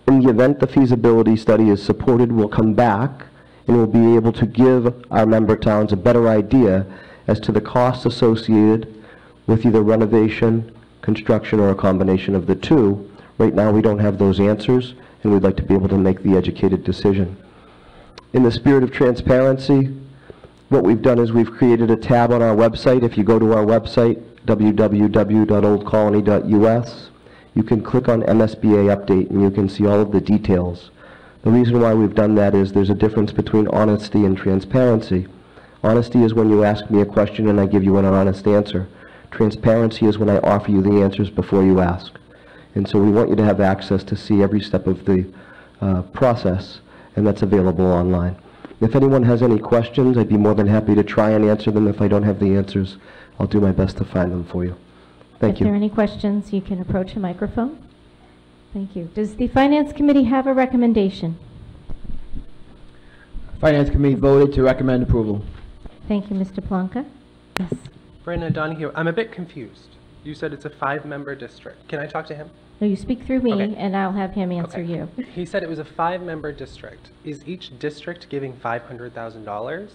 M: In the event the feasibility study is supported, we'll come back and we'll be able to give our member towns a better idea as to the costs associated with either renovation, construction, or a combination of the two. Right now, we don't have those answers, and we'd like to be able to make the educated decision. In the spirit of transparency, what we've done is we've created a tab on our website. If you go to our website, www.oldcolony.us, you can click on MSBA Update and you can see all of the details. The reason why we've done that is there's a difference between honesty and transparency. Honesty is when you ask me a question and I give you an honest answer. Transparency is when I offer you the answers before you ask. And so we want you to have access to see every step of the process, and that's available online. If anyone has any questions, I'd be more than happy to try and answer them. If I don't have the answers, I'll do my best to find them for you. Thank you.
A: If there are any questions, you can approach the microphone. Thank you. Does the Finance Committee have a recommendation?
D: Finance Committee voted to recommend approval.
A: Thank you, Mr. Plonka. Yes.
I: Brandon Donahue, I'm a bit confused. You said it's a 5-member district. Can I talk to him?
A: No, you speak through me,
I: Okay.
A: and I'll have him answer
I: Okay.
A: you.
I: He said it was a 5-member district. Is each district giving $500,000?
A: No.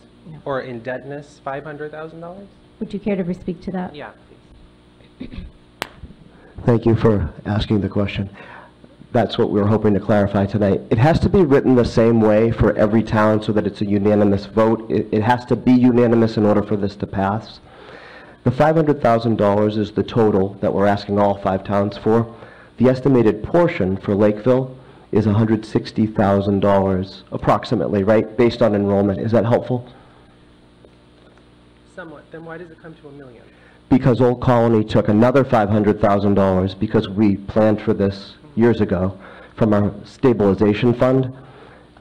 I: Or indebtedness $500,000?
A: Would you care to speak to that?
I: Yeah, please.
M: Thank you for asking the question. That's what we were hoping to clarify tonight. It has to be written the same way for every town so that it's a unanimous vote. It has to be unanimous in order for this to pass. The $500,000 is the total that we're asking all 5 towns for. The estimated portion for Lakeville is $160,000 approximately, right, based on enrollment. Is that helpful?
I: Somewhat. Then why does it come to $1 million?
M: Because Old Colony took another $500,000 because we planned for this years ago from our stabilization fund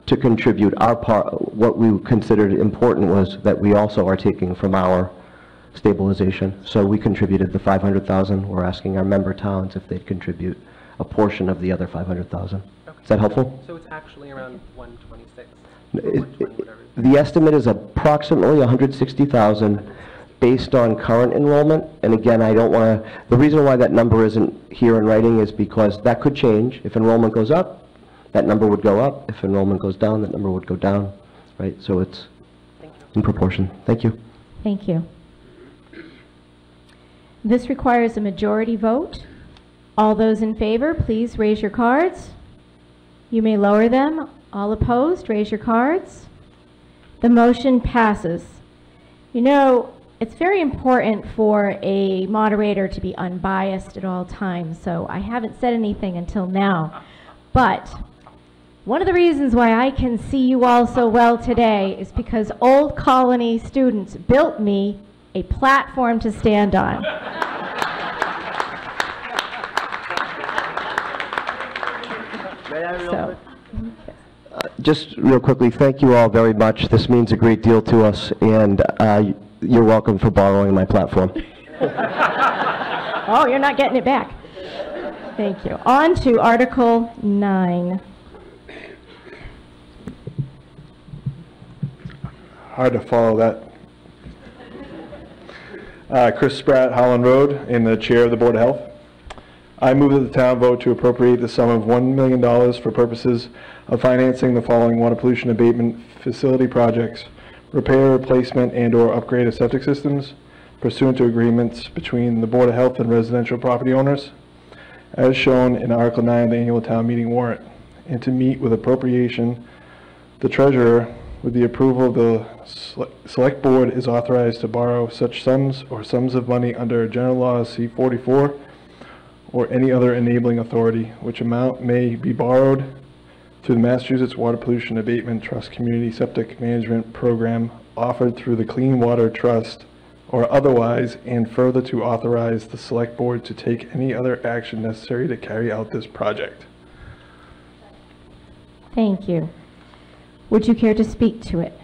M: to contribute our part. What we considered important was that we also are taking from our stabilization. So we contributed the $500,000. We're asking our member towns if they'd contribute a portion of the other $500,000.
I: Okay.
M: Is that helpful?
I: So it's actually around 126.
M: The estimate is approximately $160,000 based on current enrollment. And again, I don't want to, the reason why that number isn't here in writing is because that could change. If enrollment goes up, that number would go up. If enrollment goes down, that number would go down, right? So it's in proportion. Thank you.
A: Thank you. This requires a majority vote. All those in favor, please raise your cards. You may lower them. All opposed, raise your cards. The motion passes. You know, it's very important for a moderator to be unbiased at all times, so I haven't said anything until now. But one of the reasons why I can see you all so well today is because Old Colony students built me a platform to stand on. So,
M: Just real quickly, thank you all very much. This means a great deal to us, and you're welcome for borrowing my platform.
A: Oh, you're not getting it back. Thank you. On to Article 9.
N: Hard to follow that. Chris Spratt, Holland Road, in the chair of the Board of Health. I move that the town vote to appropriate the sum of $1 million for purposes of financing the following water pollution abatement facility projects: repair, replacement, and/or upgrade of septic systems pursuant to agreements between the Board of Health and residential property owners, as shown in Article 9 of the annual town meeting warrant, and to meet with appropriation, the treasurer, with the approval of the select board, is authorized to borrow such sums or sums of money under General Law C-44 or any other enabling authority, which amount may be borrowed through the Massachusetts Water Pollution Abatement Trust Community Septic Management Program offered through the Clean Water Trust or otherwise, and further to authorize the select board to take any other action necessary to carry out this project.
A: Thank you. Would you care to speak to it?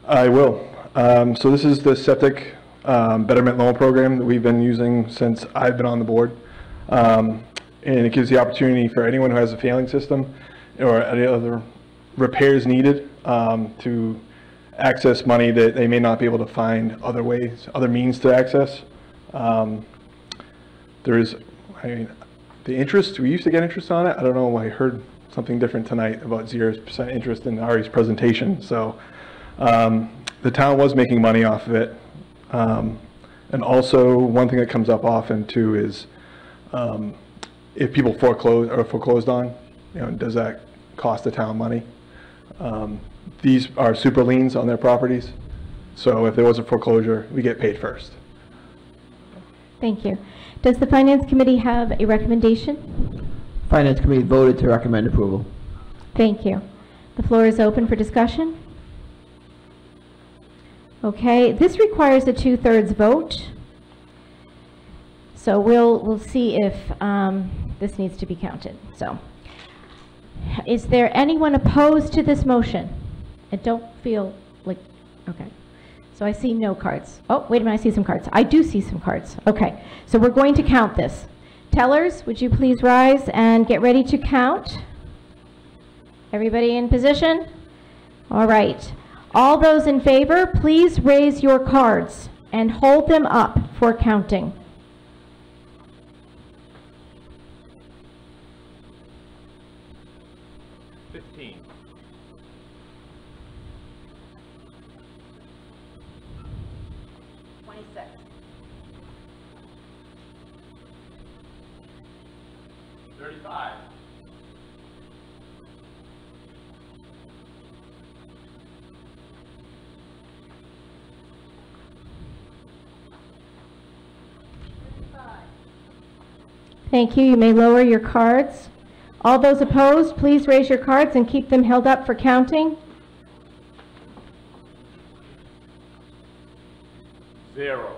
N: I will. So this is the septic betterment loan program that we've been using since I've been on the board. And it gives the opportunity for anyone who has a failing system or any other repairs needed to access money that they may not be able to find other ways, other means to access. There is, the interest, we used to get interest on it. I don't know, I heard something different tonight about 0% interest in Ari's presentation. So the town was making money off of it. And also one thing that comes up often too is if people foreclose or foreclosed on, does that cost the town money? These are super liens on their properties. So if there was a foreclosure, we get paid first.
A: Thank you. Does the Finance Committee have a recommendation?
D: Finance Committee voted to recommend approval.
A: Thank you. The floor is open for discussion. Okay, this requires a 2/3 vote. So we'll see if this needs to be counted. So, is there anyone opposed to this motion? I don't feel like, okay. So I see no cards. Oh, wait a minute, I see some cards. I do see some cards. Okay, so we're going to count this. Tellers, would you please rise and get ready to count? Everybody in position? All right. All those in favor, please raise your cards and hold them up for counting. Thank you. You may lower your cards. All those opposed, please raise your cards and keep them held up for counting.
J: 0.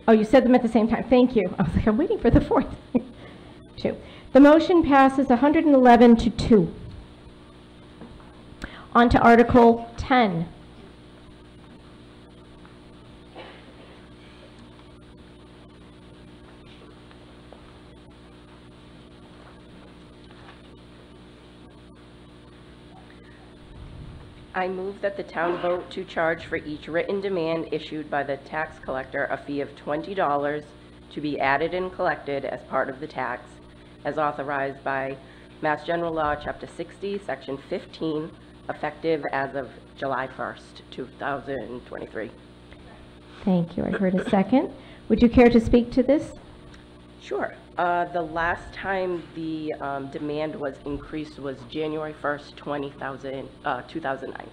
A: Oh, you said them at the same time. Thank you. I was like, I'm waiting for the fourth. 2. The motion passes 111 to 2. On to Article 10.
B: I move that the town vote to charge for each written demand issued by the tax collector a fee of $20 to be added and collected as part of the tax, as authorized by Mass General Law, Chapter 60, Section 15, effective as of July 1st, 2023.
A: Thank you. I heard a second. Would you care to speak to this?
B: Sure. The last time the demand was increased was January 1st, 2009.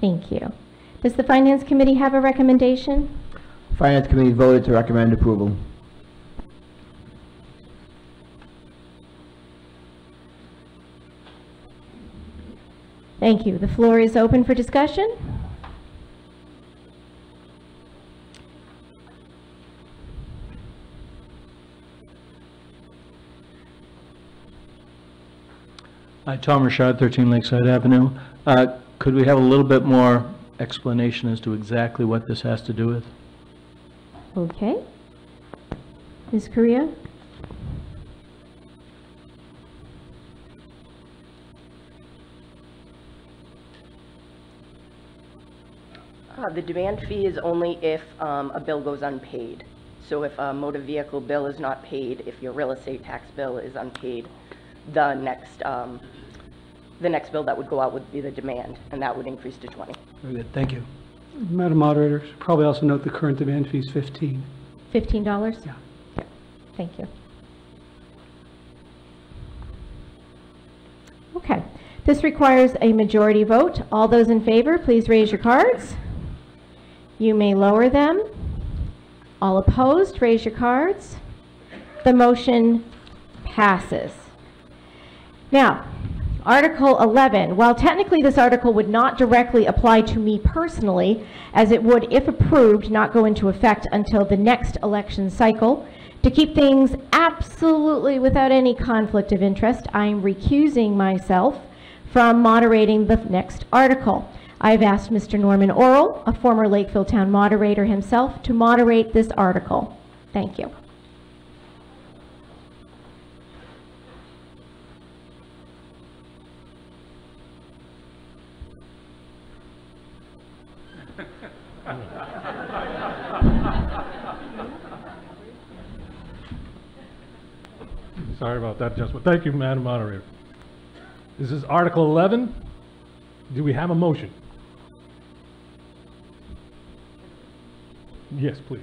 A: Thank you. Does the Finance Committee have a recommendation?
D: Finance Committee voted to recommend approval.
A: Thank you. The floor is open for discussion.
O: Hi, Tom Rashad, 13 Lakeside Avenue. Could we have a little bit more explanation as to exactly what this has to do with?
A: Okay. Ms. Correa?
P: The demand fee is only if a bill goes unpaid. So if a motor vehicle bill is not paid, if your real estate tax bill is unpaid, the next bill that would go out would be the demand, and that would increase to 20.
O: Very good, thank you.
E: Madam Moderator, should probably also note the current demand fee is $15.
A: $15?
E: Yeah.
A: Thank you. Okay. This requires a majority vote. All those in favor, please raise your cards. You may lower them. All opposed, raise your cards. The motion passes. Now, Article 11. While technically this article would not directly apply to me personally, as it would, if approved, not go into effect until the next election cycle, to keep things absolutely without any conflict of interest, I am recusing myself from moderating the next article. I've asked Mr. Norman Orrell, a former Lakeville Town moderator himself, to moderate this article. Thank you.
Q: Sorry about that adjustment. Thank you, Madam Moderator. This is Article 11. Do we have a motion? Yes, please.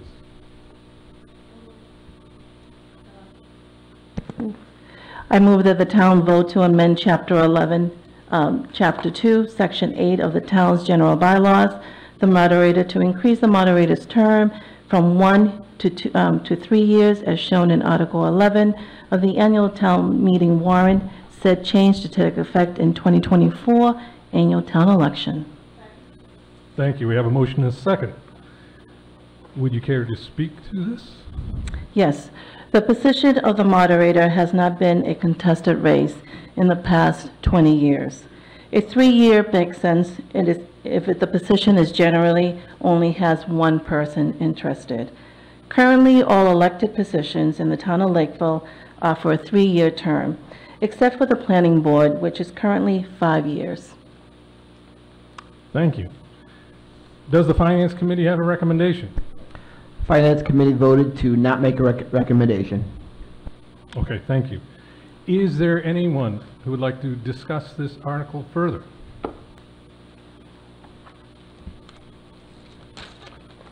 R: I move that the town vote to amend Chapter 11, Chapter 2, Section 8 of the town's general bylaws, the moderator to increase the moderator's term from 1 to 3 years as shown in Article 11 of the annual town meeting warrant, said change to take effect in 2024 annual town election.
Q: Thank you. We have a motion and a second. Would you care to speak to this?
R: Yes. The position of the moderator has not been a contested race in the past 20 years. A 3-year makes sense if the position is generally only has one person interested. Currently, all elected positions in the town of Lakeville are for a 3-year term, except for the planning board, which is currently 5 years.
Q: Thank you. Does the Finance Committee have a recommendation?
D: Finance Committee voted to not make a recommendation.
Q: Okay, thank you. Is there anyone who would like to discuss this article further?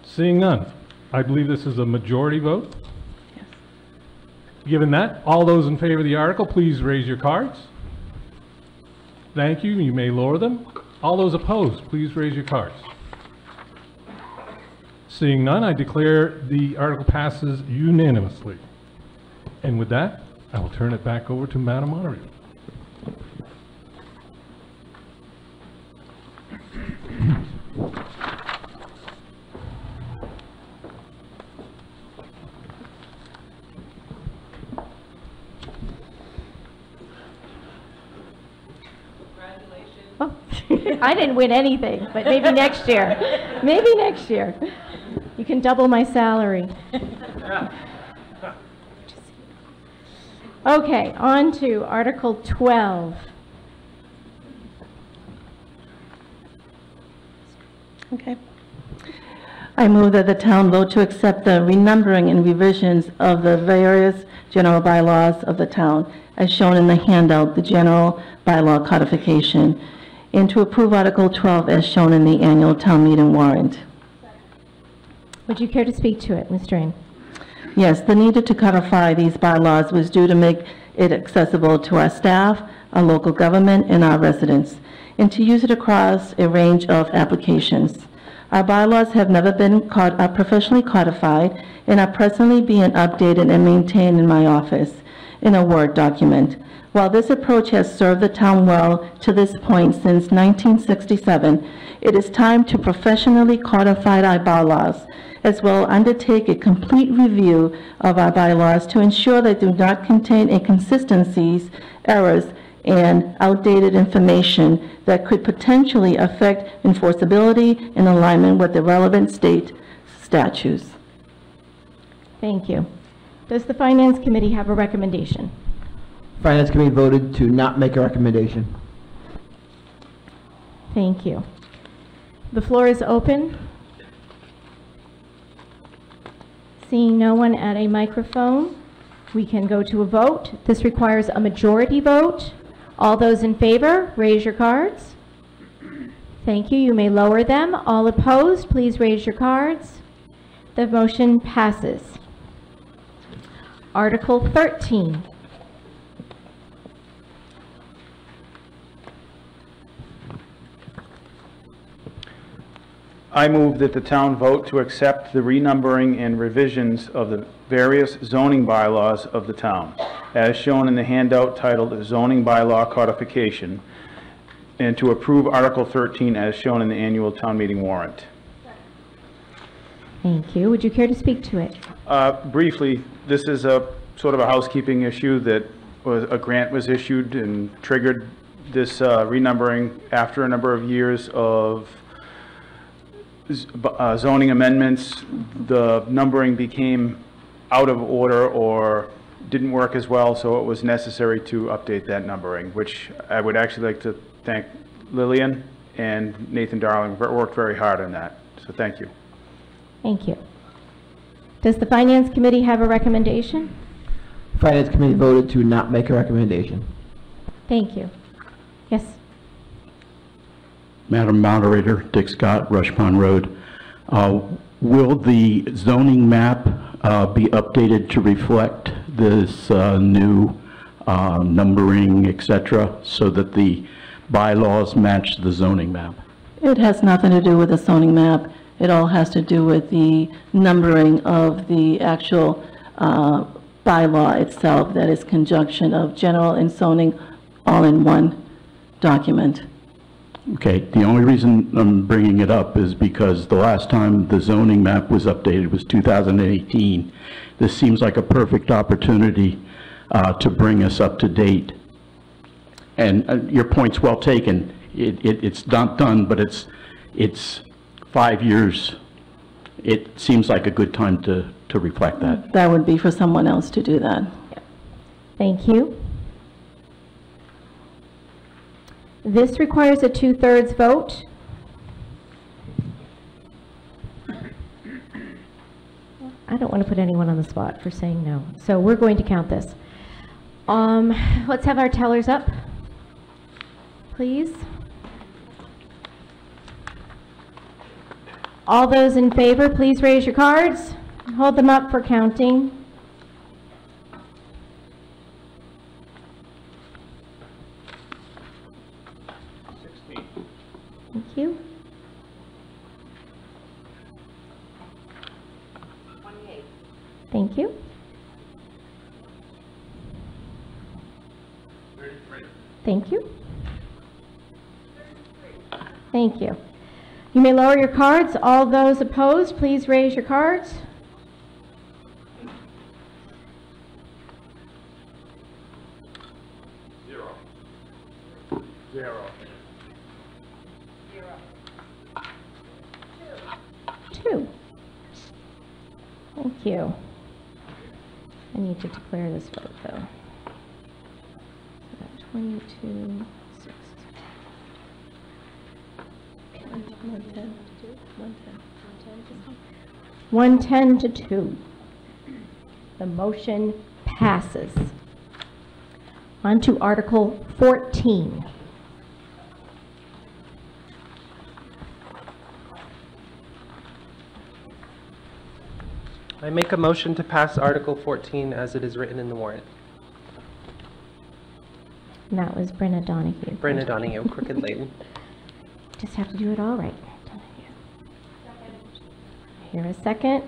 Q: Seeing none, I believe this is a majority vote.
R: Yes.
Q: Given that, all those in favor of the article, please raise your cards. Thank you. You may lower them. All those opposed, please raise your cards. Seeing none, I declare the article passes unanimously. And with that, I will turn it back over to Madam Moderator.
A: Oh, I didn't win anything, but maybe next year. Maybe next year. You can double my salary. Okay, on to Article 12.
R: Okay. I move that the town vote to accept the renumbering and revisions of the various general bylaws of the town, as shown in the handout, the general bylaw codification, and to approve Article 12 as shown in the annual town meeting warrant.
A: Would you care to speak to it, Ms. Drain?
R: Yes, the need to codify these bylaws was due to make it accessible to our staff, our local government, and our residents, and to use it across a range of applications. Our bylaws have never been professionally codified and are presently being updated and maintained in my office in a Word document. While this approach has served the town well to this point since 1967, it is time to professionally codify our bylaws, as well undertake a complete review of our bylaws to ensure they do not contain inconsistencies, errors, and outdated information that could potentially affect enforceability in alignment with the relevant state statutes.
A: Thank you. Does the Finance Committee have a recommendation?
D: Finance Committee voted to not make a recommendation.
A: Thank you. The floor is open. Seeing no one at a microphone, we can go to a vote. This requires a majority vote. All those in favor, raise your cards. Thank you. You may lower them. All opposed, please raise your cards. The motion passes. Article 13.
J: I move that the town vote to accept the renumbering and revisions of the various zoning bylaws of the town, as shown in the handout titled Zoning Bylaw Codification, and to approve Article 13 as shown in the annual town meeting warrant.
A: Thank you. Would you care to speak to it?
J: Briefly, this is a sort of a housekeeping issue that a grant was issued and triggered this renumbering after a number of years of zoning amendments. The numbering became out of order or didn't work as well, so it was necessary to update that numbering, which I would actually like to thank Lillian and Nathan Darling. Worked very hard on that, so thank you.
A: Thank you. Does the Finance Committee have a recommendation?
D: Finance Committee voted to not make a recommendation.
A: Thank you. Yes.
G: Madam Moderator, Dick Scott, Rush Pond Road. Will the zoning map be updated to reflect this new numbering, etc., so that the bylaws match the zoning map?
R: It has nothing to do with the zoning map. It all has to do with the numbering of the actual bylaw itself, that is conjunction of general and zoning all in one document.
G: Okay, the only reason I'm bringing it up is because the last time the zoning map was updated was 2018. This seems like a perfect opportunity to bring us up to date. And your point's well taken. It's not done, but it's 5 years. It seems like a good time to reflect that.
R: That would be for someone else to do that.
A: Thank you. This requires a 2/3 vote. I don't want to put anyone on the spot for saying no, so we're going to count this. Let's have our tellers up, please. All those in favor, please raise your cards. Hold them up for counting. Thank you.
B: 28.
A: Thank you.
B: 33.
A: Thank you. 33. Thank you. You may lower your cards. All those opposed, please raise your cards.
J: Zero.
A: 2. Thank you. I need to declare this vote, though. 22, 6. 110 to 2. The motion passes. On to Article 14.
I: I make a motion to pass Article 14 as it is written in the warrant.
A: And that was Brenna Donahue.
I: Brenna Donahue, Crooked Lane.
A: Just have to do it all right. Hear a second?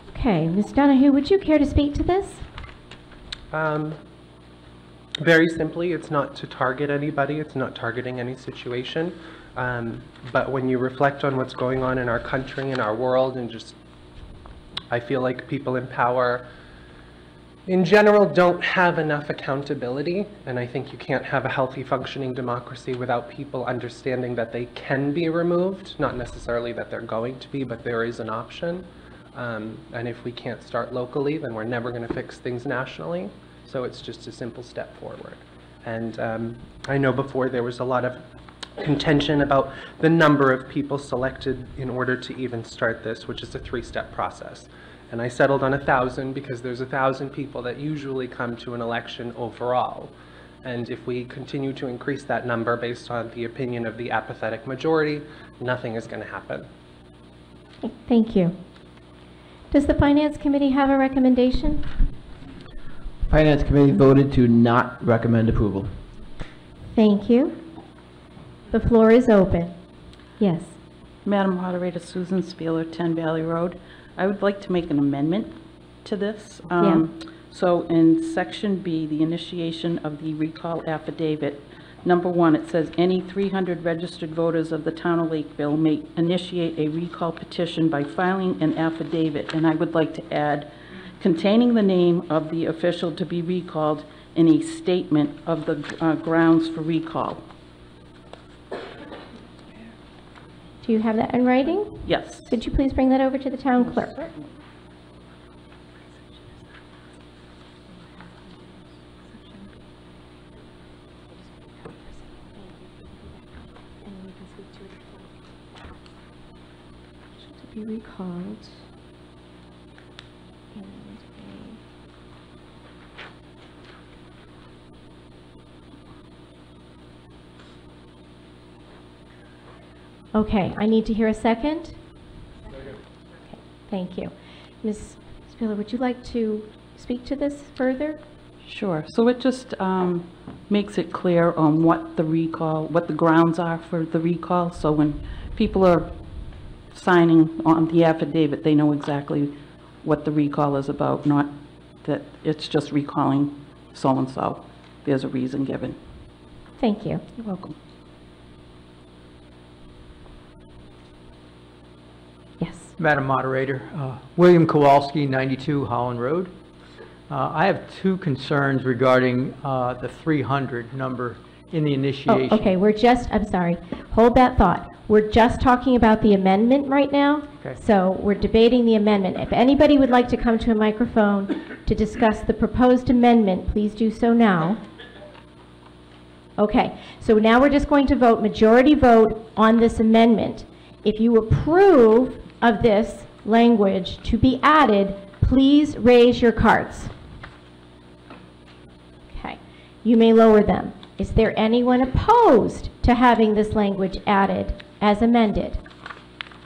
A: Okay, Ms. Donahue, would you care to speak to this?
I: Very simply, it's not to target anybody, it's not targeting any situation. But when you reflect on what's going on in our country, in our world, and just, I feel like people in power in general don't have enough accountability, and I think you can't have a healthy functioning democracy without people understanding that they can be removed, not necessarily that they're going to be, but there is an option. And if we can't start locally, then we're never going to fix things nationally. So it's just a simple step forward. And I know before there was a lot of contention about the number of people selected in order to even start this, which is a 3-step process. And I settled on 1,000 because there's 1,000 people that usually come to an election overall. And if we continue to increase that number based on the opinion of the apathetic majority, nothing is going to happen.
A: Thank you. Does the Finance Committee have a recommendation?
D: Finance Committee voted to not recommend approval.
A: Thank you. The floor is open. Yes.
H: Madam Moderator, Susan Spieler, 10 Valley Road. I would like to make an amendment to this. So in Section B, the initiation of the recall affidavit, number 1, it says any 300 registered voters of the town of Lakeville may initiate a recall petition by filing an affidavit. And I would like to add, containing the name of the official to be recalled in a statement of the grounds for recall.
A: Do you have that in writing?
H: Yes.
A: Could you please bring that over to the town clerk?
H: Certainly.
A: To be recalled. Okay, I need to hear a second. Okay, thank you. Ms. Spiller, would you like to speak to this further?
H: Sure. So it just makes it clear on what the recall, what the grounds are for the recall. So when people are signing on the affidavit, they know exactly what the recall is about, not that it's just recalling so-and-so. There's a reason given.
A: Thank you.
H: You're welcome.
A: Yes.
S: Madam Moderator, William Kowalski, 92 Holland Road. I have 2 concerns regarding the 300 number in the initiation.
A: Oh, okay, I'm sorry, hold that thought. We're just talking about the amendment right now.
S: Okay.
A: So we're debating the amendment. If anybody would like to come to a microphone to discuss the proposed amendment, please do so now. Okay, so now we're just going to vote, majority vote on this amendment. If you approve of this language to be added, please raise your cards. Okay, you may lower them. Is there anyone opposed to having this language added as amended?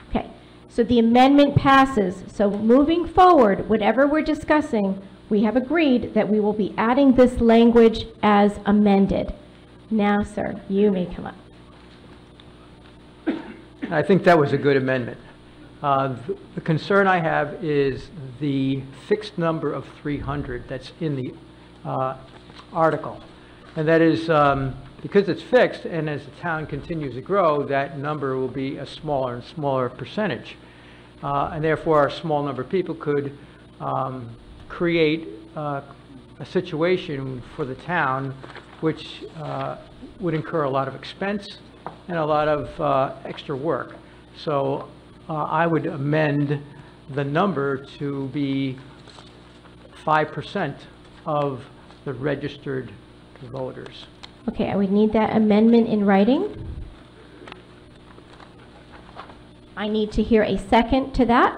A: Okay, so the amendment passes. So moving forward, whatever we're discussing, we have agreed that we will be adding this language as amended. Now, sir, you may come up.
S: I think that was a good amendment. The concern I have is the fixed number of 300 that's in the article. And that is because it's fixed, and as the town continues to grow, that number will be a smaller and smaller percentage. And therefore, a small number of people could create a situation for the town which would incur a lot of expense and a lot of extra work. So I would amend the number to be 5% of the registered voters.
A: Okay, I would need that amendment in writing. I need to hear a second to that.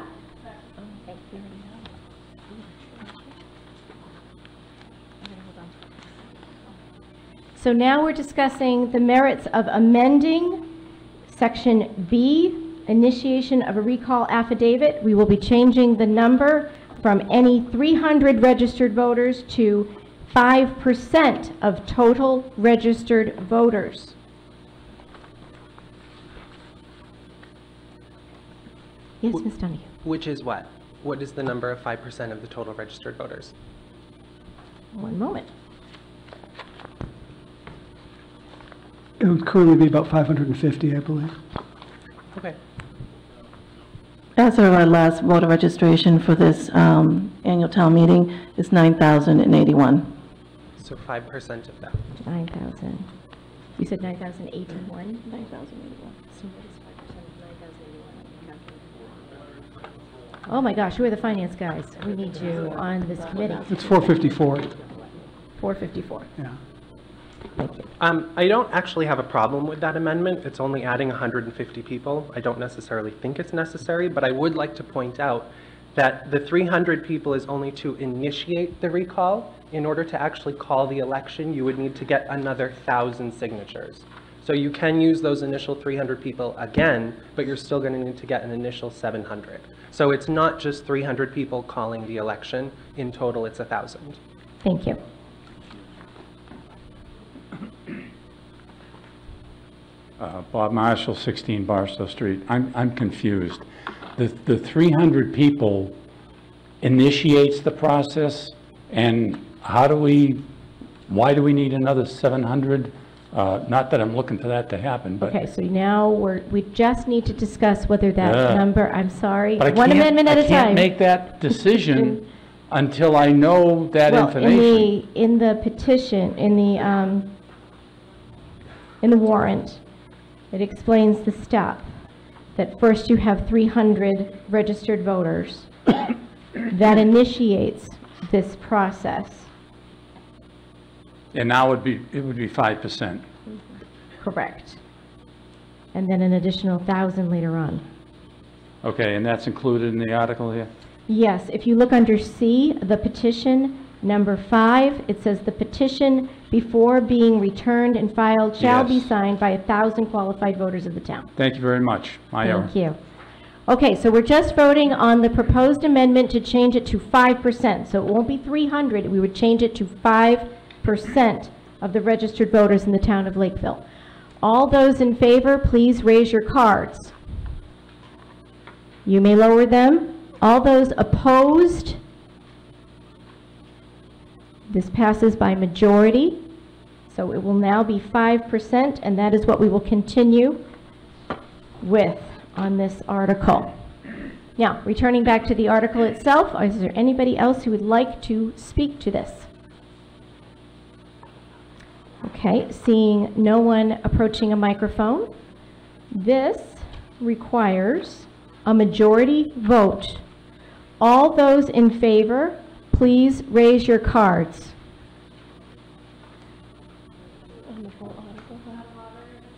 A: So now we're discussing the merits of amending Section B initiation of a recall affidavit. We will be changing the number from any 300 registered voters to 5% of total registered voters. Yes, Ms. Donahue.
I: Which is what? What is the number of 5% of the total registered voters?
A: One moment.
E: It would currently be about 550, I believe.
I: Okay.
R: As of our last voter registration for this annual town meeting is 9,081.
I: So 5% of that.
A: 9,000. You said 9,081? 9,081. So what is 5% of 9,081? Oh my gosh, who are the finance guys? We need you on this committee.
E: It's 454.
A: 454.
E: Yeah.
A: Thank you.
I: I don't actually have a problem with that amendment. It's only adding 150 people. I don't necessarily think it's necessary, but I would like to point out that the 300 people is only to initiate the recall. In order to actually call the election, you would need to get another 1,000 signatures. So you can use those initial 300 people again, but you're still going to need to get an initial 700. So it's not just 300 people calling the election. In total, it's 1,000.
A: Thank you.
L: Bob Marshall, 16 Barstow Street. I'm confused. The 300 people initiates the process, and why do we need another 700? Not that I'm looking for that to happen, but.
A: Okay, so now we just need to discuss whether that number, I'm sorry,
L: But
A: one amendment at a
L: I can't
A: time.
L: make that decision until I know that information.
A: In the petition, in the warrant, it explains the step, that first you have 300 registered voters. That initiates this process.
L: And now it would be 5%.
A: Correct. And then an additional 1,000 later on.
L: Okay, and that's included in the article here?
A: Yes, if you look under C, the petition, number 5, it says the petition before being returned and filed shall be signed by 1,000 qualified voters of the town.
L: Thank you very much. My error.
A: Thank you. Okay, so we're just voting on the proposed amendment to change it to 5%. So it won't be 300, we would change it to 5% of the registered voters in the town of Lakeville. All those in favor, please raise your cards. You may lower them. All those opposed, this passes by majority. So it will now be 5%, and that is what we will continue with on this article. Now, returning back to the article itself, is there anybody else who would like to speak to this? Okay, seeing no one approaching a microphone, this requires a majority vote. All those in favor, please raise your cards.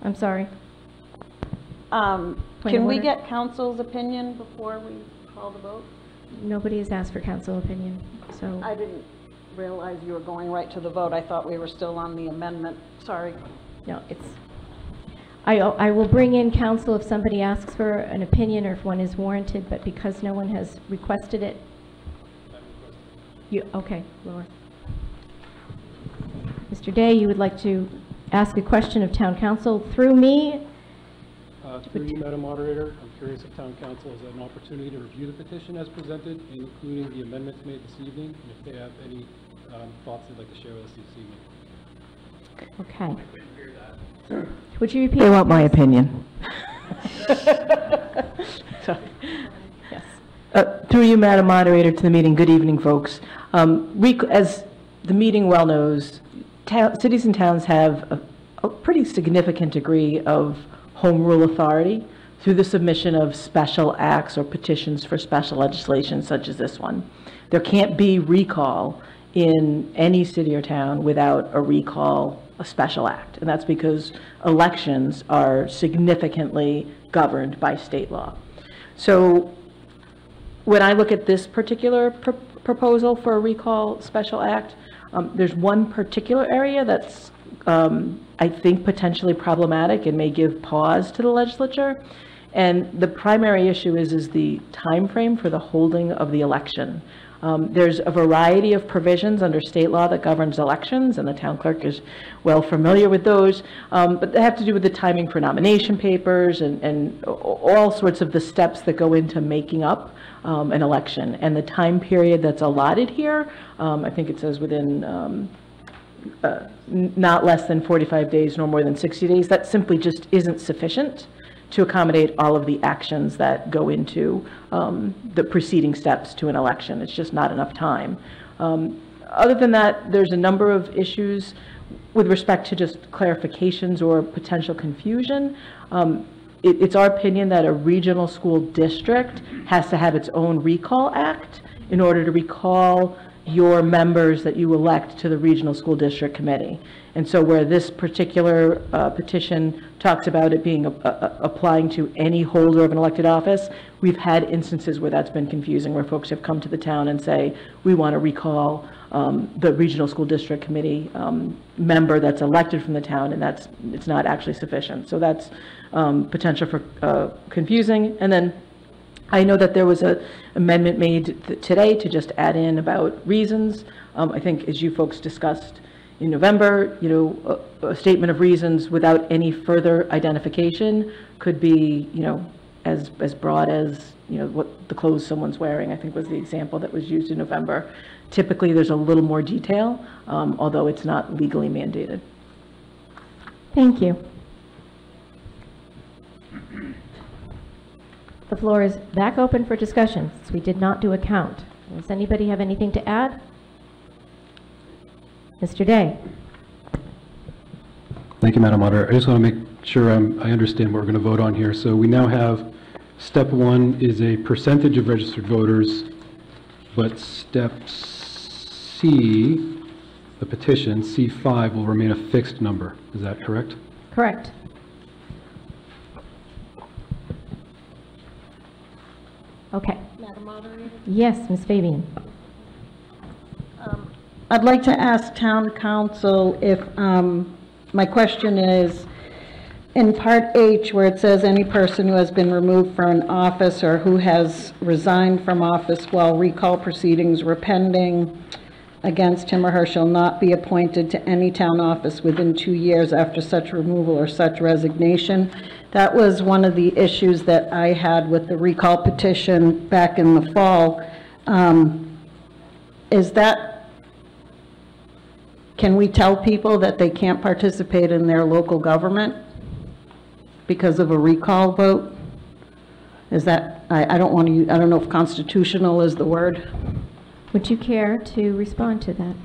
A: I'm sorry.
H: Can we get council's opinion before we call the vote?
A: Nobody has asked for council opinion, so.
H: I didn't realize you were going right to the vote. I thought we were still on the amendment. Sorry.
A: No, I will bring in council if somebody asks for an opinion or if one is warranted, but because no one has requested it. Okay, Laura. Mr. Day, you would like to ask a question of town council through me?
C: Through you, Madam Moderator, I'm curious if town council has had an opportunity to review the petition as presented, including the amendments made this evening, and if they have any thoughts they'd like to share with us this evening.
A: Okay. Would you repeat?
R: They want my opinion.
A: Yes.
R: Through you, Madam Moderator, to the meeting. Good evening, folks. As the meeting well knows, cities and towns have a pretty significant degree of home rule authority through the submission of special acts or petitions for special legislation such as this one. There can't be recall in any city or town without a special act, and that's because elections are significantly governed by state law. So when I look at this particular proposal for a recall special act, there's one particular area that's I think potentially problematic and may give pause to the legislature, And the primary issue is the time frame for the holding of the election. There's a variety of provisions under state law that governs elections, and the town clerk is well familiar with those, but they have to do with the timing for nomination papers and all sorts of the steps that go into making up an election. And the time period that's allotted here, I think it says within not less than 45 days nor more than 60 days, that simply just isn't sufficient to accommodate all of the actions that go into the preceding steps to an election. It's just not enough time. Other than that, there's a number of issues with respect to just clarifications or potential confusion. It's our opinion that a regional school district has to have its own recall act in order to recall your members that you elect to the regional school district committee. And so where this particular petition talks about it being applying to any holder of an elected office, we've had instances where that's been confusing, where folks have come to the town and say, we want to recall the regional school district committee member that's elected from the town, and it's not actually sufficient. So that's potential for confusing. And then I know that there was an amendment made today to just add in about reasons. I think as you folks discussed in November, you know, a statement of reasons without any further identification could be, you know, as broad as, you know, what the clothes someone's wearing, I think was the example that was used in November. Typically, there's a little more detail, although it's not legally mandated.
A: Thank you. The floor is back open for discussion, since we did not do a count. Does anybody have anything to add? Mr. Day.
C: Thank you, Madam Moderator. I just want to make sure I understand what we're going to vote on here. So we now have step 1 is a percentage of registered voters, but step C, the petition, C5, will remain a fixed number. Is that correct?
A: Correct. Okay.
H: Madam Moderator?
A: Yes, Ms. Fabian.
H: I'd like to ask town council if, my question is, in part H, where it says any person who has been removed from an office or who has resigned from office while recall proceedings were pending against him or her shall not be appointed to any town office within 2 years after such removal or such resignation. That was one of the issues that I had with the recall petition back in the fall. Is that, can we tell people that they can't participate in their local government because of a recall vote? Is that, I don't want to, I don't know if constitutional is the word.
A: Would you care to respond to that?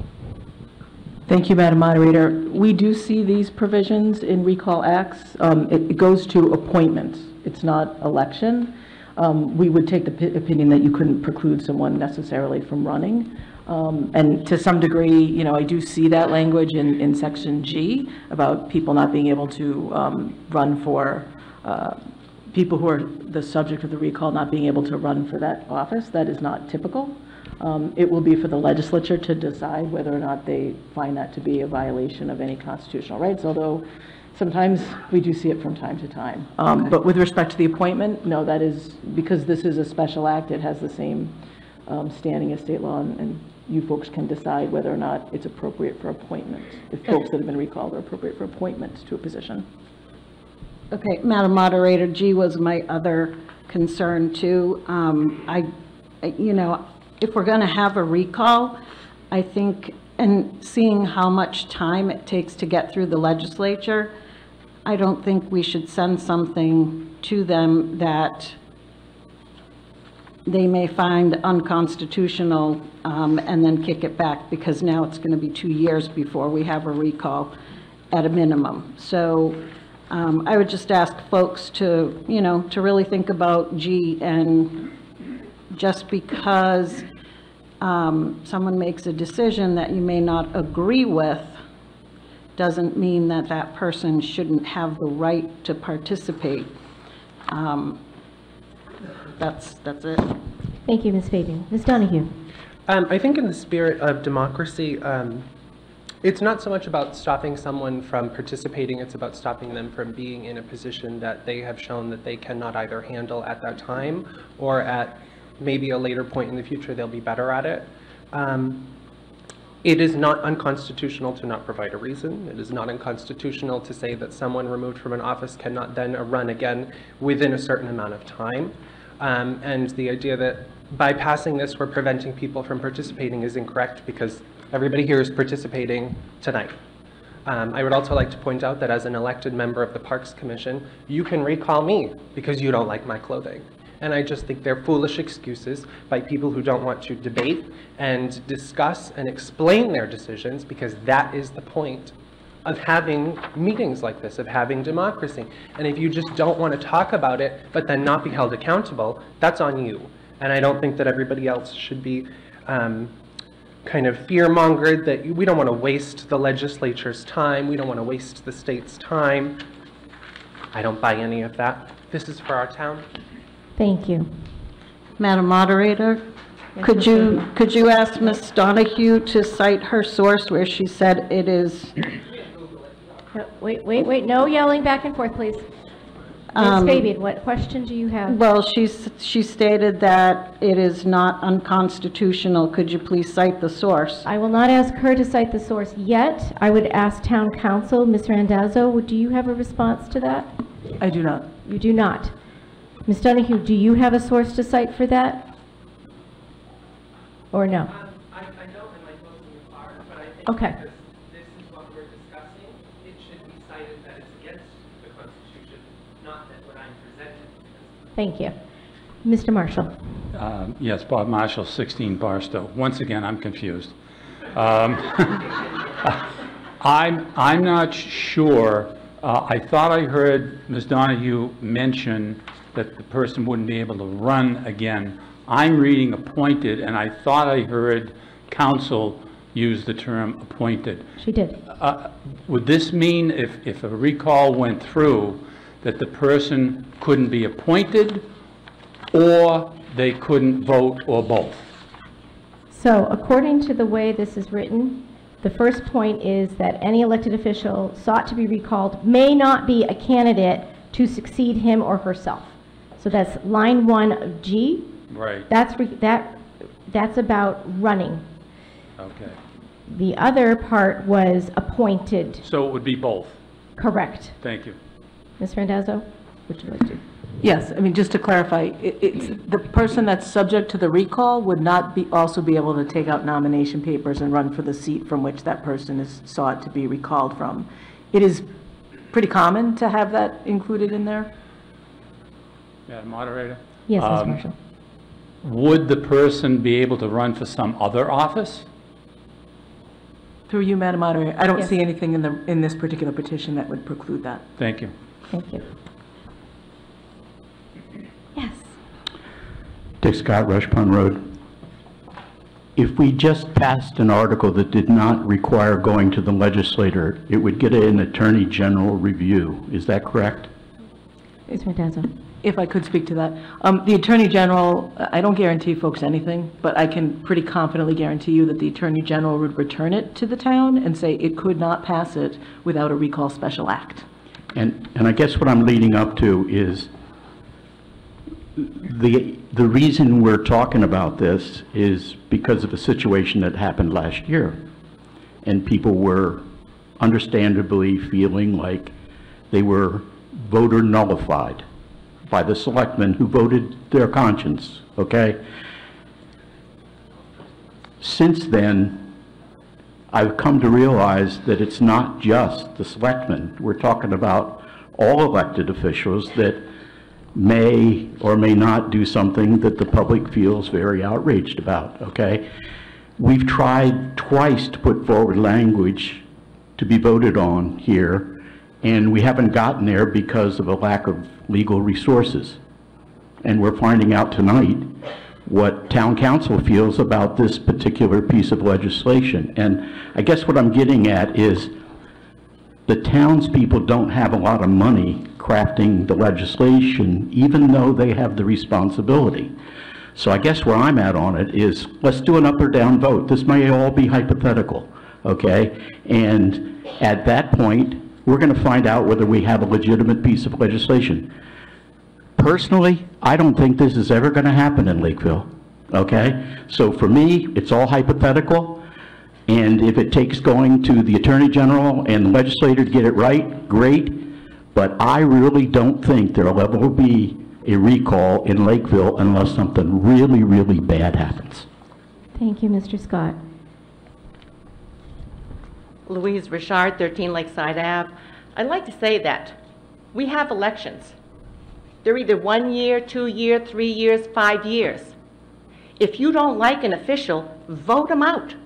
R: Thank you, Madam Moderator. We do see these provisions in recall acts. It goes to appointments. It's not election. We would take the opinion that you couldn't preclude someone necessarily from running. And to some degree, you know, I do see that language in section G about people not being able to run for, people who are the subject of the recall not being able to run for that office. That is not typical. It will be for the legislature to decide whether or not they find that to be a violation of any constitutional rights, although sometimes we do see it from time to time. But with respect to the appointment, no, that is, because this is a special act, it has the same standing as state law, and you folks can decide whether or not it's appropriate for appointment, if folks that have been recalled are appropriate for appointment to a position.
H: Okay, Madam Moderator, G was my other concern too. You know, if we're going to have a recall, I think, and seeing how much time it takes to get through the legislature, I don't think we should send something to them that they may find unconstitutional and then kick it back, because now it's going to be 2 years before we have a recall at a minimum. So I would just ask folks to, you know, to really think about G, and just because someone makes a decision that you may not agree with doesn't mean that that person shouldn't have the right to participate. That's it.
A: Thank you, Ms. Fabian. Ms. Donahue.
I: I think in the spirit of democracy, It's not so much about stopping someone from participating, it's about stopping them from being in a position that they have shown that they cannot either handle at that time or at maybe a later point in the future they'll be better at it. It is not unconstitutional to not provide a reason. It is not unconstitutional to say that someone removed from an office cannot then run again within a certain amount of time. And the idea that by passing this we're preventing people from participating is incorrect, because everybody here is participating tonight. I would also like to point out that as an elected member of the Parks Commission, you can recall me because you don't like my clothing. And I just think they're foolish excuses by people who don't want to debate and discuss and explain their decisions, because that is the point of having meetings like this, of having democracy. And if you just don't want to talk about it, but then not be held accountable, that's on you. And I don't think that everybody else should be kind of fear-mongered that we don't want to waste the legislature's time, we don't want to waste the state's time. I don't buy any of that. This is for our town.
A: Thank you.
H: Madam Moderator, could you ask Ms. Donahue to cite her source where she said it is?
A: Wait, no yelling back and forth, please. Ms. Fabian, what question do you have?
H: Well, she stated that it is not unconstitutional. Could you please cite the source?
A: I will not ask her to cite the source yet. I would ask Town Council, Ms. Randazzo, do you have a response to that?
R: I do not.
A: You do not. Ms. Donahue, do you have a source to cite for that? Or no?
I: I don't, and my closing remarks, but I think
A: okay.
I: Because this is what we're discussing, it should be cited that it's against the Constitution, not that what I'm presenting.
A: Thank you. Mr. Marshall.
L: Yes, Bob Marshall, 16 Barstow. Once again, I'm confused. I'm not sure. I thought I heard Ms. Donahue mention that the person wouldn't be able to run again. I'm reading appointed, and I thought I heard council use the term appointed.
A: She did.
L: Would this mean if a recall went through that the person couldn't be appointed, or they couldn't vote, or both?
A: So according to the way this is written, the first point is that any elected official sought to be recalled may not be a candidate to succeed him or herself. So that's line 1 of G.
L: Right.
A: That's about running.
L: Okay.
A: The other part was appointed.
L: So it would be both?
A: Correct.
L: Thank you.
A: Ms. Randazzo, would you like to?
R: Yes, I mean, just to clarify, it's the person that's subject to the recall would not also be able to take out nomination papers and run for the seat from which that person is sought to be recalled from. It is pretty common to have that included in there.
L: Madam Moderator?
A: Yes, Ms. Marshall.
L: Would the person be able to run for some other office?
R: Through you, Madam Moderator, I don't
A: Yes.
R: see anything in this particular petition that would preclude that.
L: Thank you.
A: Thank you. Yes.
G: Dick Scott, Rush Pond Road. If we just passed an article that did not require going to the legislator, it would get an Attorney General review. Is that correct?
A: Ms. Randazzo.
R: If I could speak to that. The Attorney General, I don't guarantee folks anything, but I can pretty confidently guarantee you that the Attorney General would return it to the town and say it could not pass it without a recall special act.
G: And I guess what I'm leading up to is the reason we're talking about this is because of a situation that happened last year. And people were understandably feeling like they were voter nullified by the selectmen who voted their conscience, okay? Since then, I've come to realize that it's not just the selectmen. We're talking about all elected officials that may or may not do something that the public feels very outraged about, okay? We've tried twice to put forward language to be voted on here, and we haven't gotten there because of a lack of legal resources. And we're finding out tonight what town council feels about this particular piece of legislation. And I guess what I'm getting at is the townspeople don't have a lot of money crafting the legislation, even though they have the responsibility. So I guess where I'm at on it is, let's do an up or down vote. This may all be hypothetical, okay? And at that point, we're going to find out whether we have a legitimate piece of legislation. Personally, I don't think this is ever going to happen in Lakeville, okay? So for me, it's all hypothetical, and if it takes going to the Attorney General and the legislator to get it right, great, but I really don't think there'll ever be a recall in Lakeville unless something really, really bad happens.
A: Thank you, Mr. Scott.
P: Louise Richard, 13 Lakeside Ave. I'd like to say that we have elections. They're either 1 year, 2 year, 3 years, 5 years. If you don't like an official, vote them out.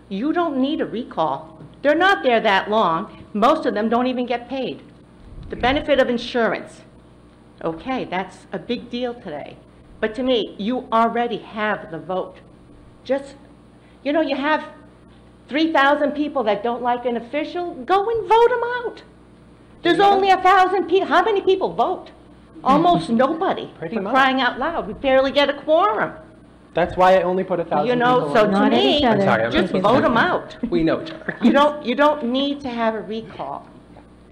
P: You don't need a recall. They're not there that long. Most of them don't even get paid. The benefit of insurance. Okay, that's a big deal today. But to me, you already have the vote. Just, you know, you have 3,000 people that don't like an official, go and vote them out. There's only 1,000 people. How many people vote? Almost nobody.
I: Pretty
P: For
I: much.
P: crying out loud. We barely get a quorum.
I: That's why I only put 1,000
P: You know,
I: people
P: so
I: on.
P: to
A: Not at
P: me,
A: each other.
I: I'm sorry, I'm
P: just
I: not
P: vote them out.
I: We know each other.
P: You don't need to have a recall.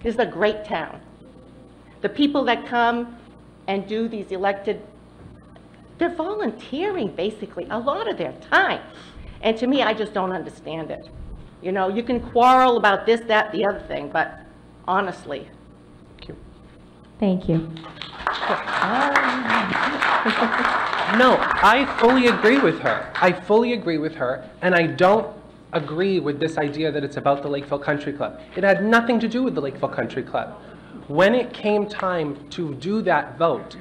P: This is a great town. The people that come and do these elected, they're volunteering basically a lot of their time. And to me, I just don't understand it. You know, you can quarrel about this, that, the other thing, but honestly.
A: Thank you.
I: No, I fully agree with her. I fully agree with her, and I don't agree with this idea that it's about the Lakeville Country Club. It had nothing to do with the Lakeville Country Club. When it came time to do that vote,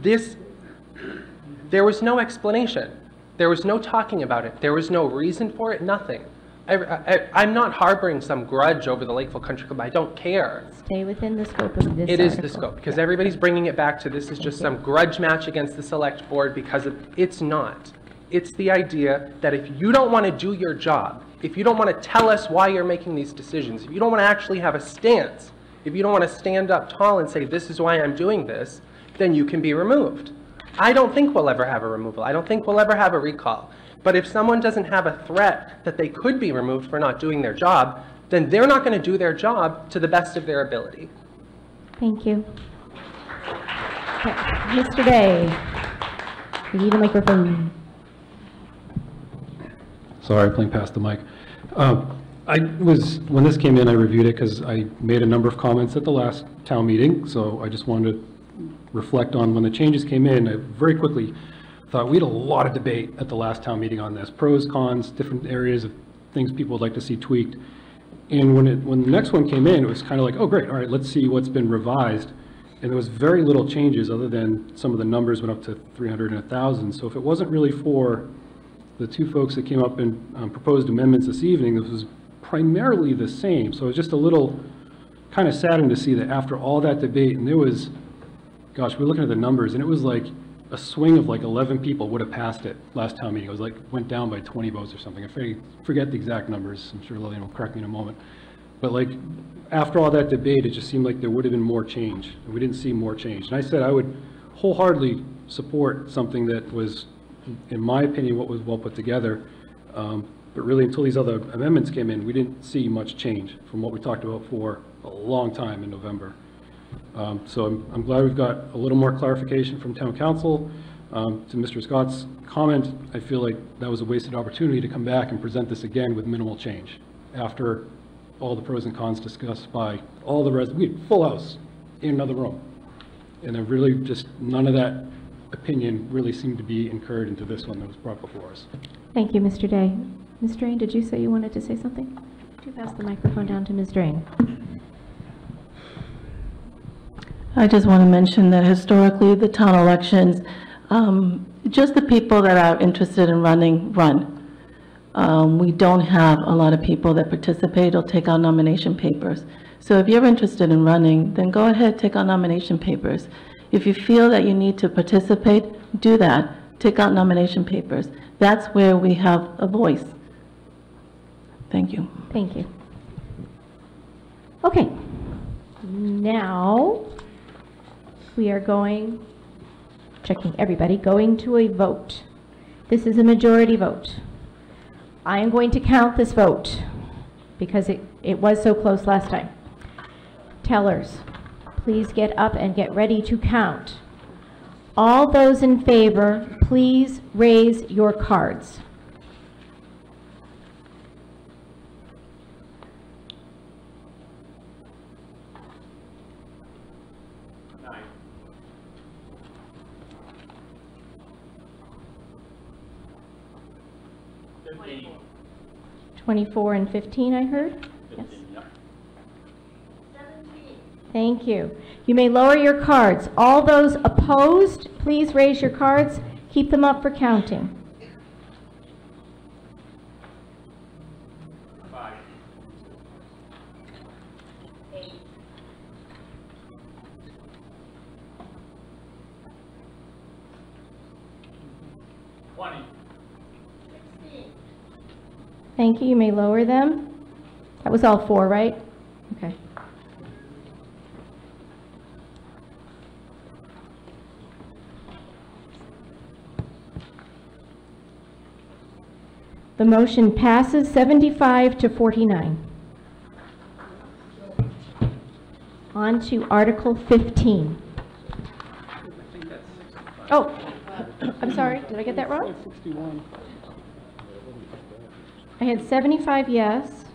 I: there was no explanation. There was no talking about it. There was no reason for it, nothing. I'm not harboring some grudge over the Lakeville Country Club. I don't care.
A: Stay within the scope of this
I: It is the
A: article.
I: scope, because everybody's bringing it back to this is just some grudge match against the select board because it's not. It's the idea that if you don't want to do your job, if you don't want to tell us why you're making these decisions, if you don't want to actually have a stance, if you don't want to stand up tall and say, this is why I'm doing this, then you can be removed. I don't think we'll ever have a removal. I don't think we'll ever have a recall. But if someone doesn't have a threat that they could be removed for not doing their job, then they're not going to do their job to the best of their ability.
A: Thank you. Okay. Mr. Day, you need a microphone.
C: Sorry, playing past the mic. When this came in, I reviewed it because I made a number of comments at the last town meeting, so I just wanted to reflect on when the changes came in. I very quickly thought we had a lot of debate at the last town meeting on this, pros, cons, different areas of things people would like to see tweaked. And when the next one came in, it was kind of like, oh great, all right, let's see what's been revised. And there was very little changes other than some of the numbers went up to 300 and 1,000. So if it wasn't really for the two folks that came up and proposed amendments this evening, this was primarily the same. So it was just a little kind of saddened to see that after all that debate, and there was, gosh, we're looking at the numbers, and it was like a swing of like 11 people would have passed it last town meeting. It was like, went down by 20 votes or something. I forget the exact numbers. I'm sure Lillian will correct me in a moment. But like, after all that debate, it just seemed like there would have been more change, and we didn't see more change. And I said I would wholeheartedly support something that was, in my opinion, what was well put together. But really, until these other amendments came in, we didn't see much change from what we talked about for a long time in November. So I'm glad we've got a little more clarification from town council. To Mr. Scott's comment, I feel like that was a wasted opportunity to come back and present this again with minimal change after all the pros and cons discussed by all the residents. We had full house in another room. And then really just none of that opinion really seemed to be incurred into this one that was brought before us.
A: Thank you, Mr. Day. Ms. Drain, did you say you wanted to say something? Could you pass the microphone down to Ms. Drain?
R: I just want to mention that historically, the town elections, just the people that are interested in running, run. We don't have a lot of people that participate or take out nomination papers. So if you're interested in running, then go ahead, take out nomination papers. If you feel that you need to participate, do that. Take out nomination papers. That's where we have a voice. Thank you.
A: Thank you. Okay. Now, we are going to a vote. This is a majority vote. I am going to count this vote. because it was so close last time. Tellers, please get up and get ready to count. All those in favor, please raise your cards.
L: $15.
A: 24 and 15, I heard? Yes. Thank you. You may lower your cards. All those opposed, please raise your cards. Keep them up for counting.
L: 5.
A: 8.
L: 20.
A: Thank you. You may lower them. That was all 4, right? Okay. The motion passes 75 to 49. On to Article 15. Oh, I'm sorry. Did I get that wrong?
E: 61.
A: I had 75 yes.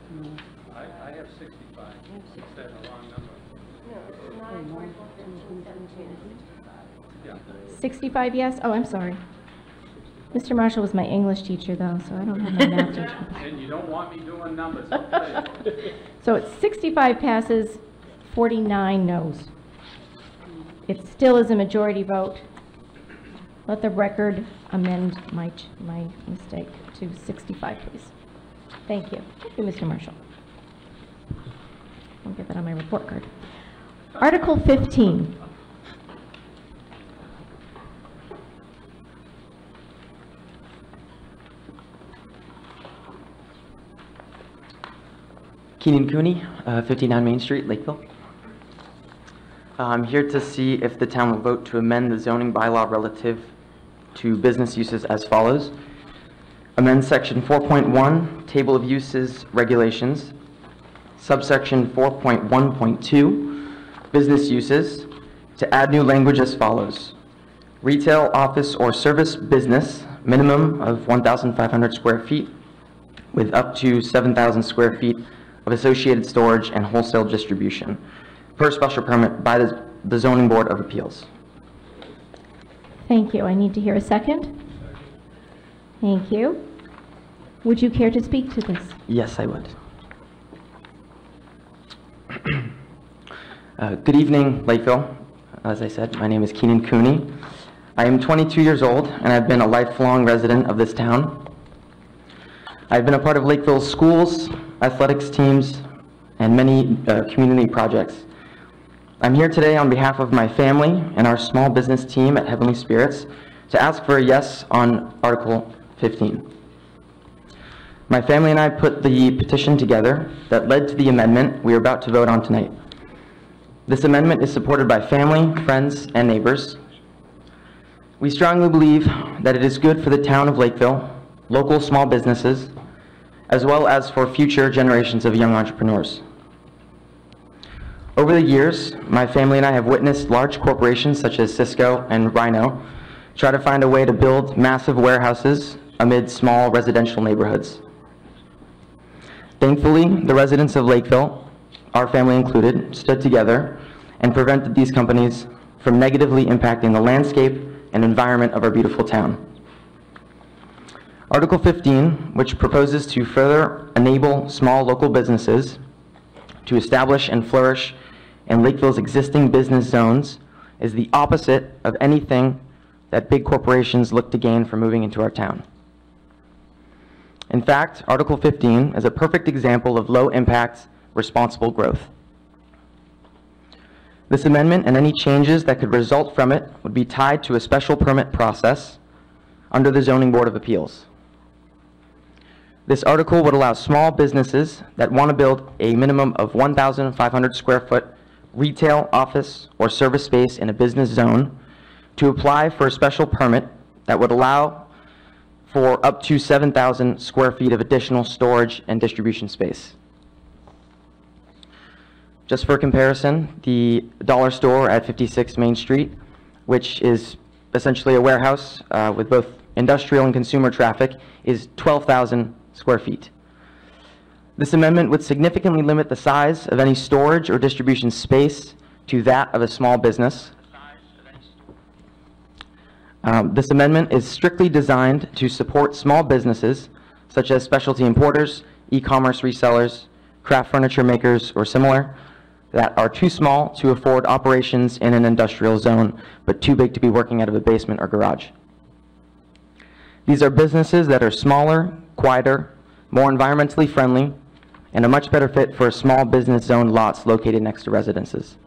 L: I have 65. That's the wrong number.
A: 65 yes? Oh, I'm sorry. Mr. Marshall was my English teacher, though, so I don't have my math teacher.
L: And you don't want me doing numbers, I'll tell you.
A: So it's 65 passes, 49 noes. It still is a majority vote. Let the record amend my mistake to 65, please. Thank you. Thank you, Mr. Marshall. I'll get that on my report card. Article 15.
T: Keenan Cooney, 59 Main Street, Lakeville. I'm here to see if the town will vote to amend the zoning bylaw relative to business uses as follows. Amend section 4.1, table of uses regulations, subsection 4.1.2, business uses, to add new language as follows. Retail, office, or service business, minimum of 1,500 square feet, with up to 7,000 square feet of associated storage and wholesale distribution, per special permit by the Zoning Board of Appeals.
A: Thank you. I need to hear a second. Thank you. Would you care to speak to this?
T: Yes, I would. Good evening, Lakeville. As I said, my name is Keenan Cooney. I am 22 years old, and I've been a lifelong resident of this town. I've been a part of Lakeville's schools, athletics teams, and many community projects. I'm here today on behalf of my family and our small business team at Heavenly Spirits to ask for a yes on Article 15. My family and I put the petition together that led to the amendment we are about to vote on tonight. This amendment is supported by family, friends, and neighbors. We strongly believe that it is good for the town of Lakeville, local small businesses, as well as for future generations of young entrepreneurs. Over the years, my family and I have witnessed large corporations such as Cisco and Rhino try to find a way to build massive warehouses amid small residential neighborhoods. Thankfully, the residents of Lakeville, our family included, stood together and prevented these companies from negatively impacting the landscape and environment of our beautiful town. Article 15, which proposes to further enable small local businesses to establish and flourish in Lakeville's existing business zones, is the opposite of anything that big corporations look to gain from moving into our town. In fact, Article 15 is a perfect example of low-impact, responsible growth. This amendment and any changes that could result from it would be tied to a special permit process under the Zoning Board of Appeals. This article would allow small businesses that want to build a minimum of 1,500 square foot retail, office, or service space in a business zone to apply for a special permit that would allow for up to 7,000 square feet of additional storage and distribution space. Just for comparison, the dollar store at 56 Main Street, which is essentially a warehouse with both industrial and consumer traffic, is 12,000 square feet. This amendment would significantly limit the size of any storage or distribution space to that of a small business. This amendment is strictly designed to support small businesses such as specialty importers, e-commerce resellers, craft furniture makers, or similar, that are too small to afford operations in an industrial zone, but too big to be working out of a basement or garage. These are businesses that are smaller, quieter, more environmentally friendly, and a much better fit for small business zone lots located next to residences.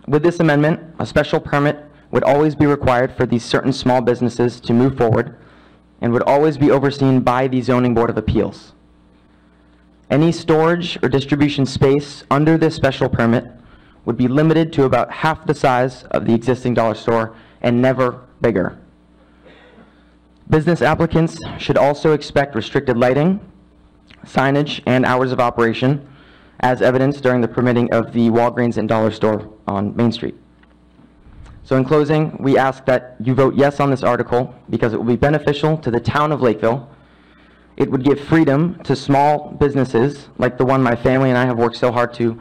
T: With this amendment, a special permit would always be required for these certain small businesses to move forward and would always be overseen by the Zoning Board of Appeals. Any storage or distribution space under this special permit would be limited to about half the size of the existing dollar store and never bigger. Business applicants should also expect restricted lighting, signage, and hours of operation, as evidenced during the permitting of the Walgreens and Dollar Store on Main Street. So in closing, we ask that you vote yes on this article because it will be beneficial to the town of Lakeville. It would give freedom to small businesses like the one my family and I have worked so hard to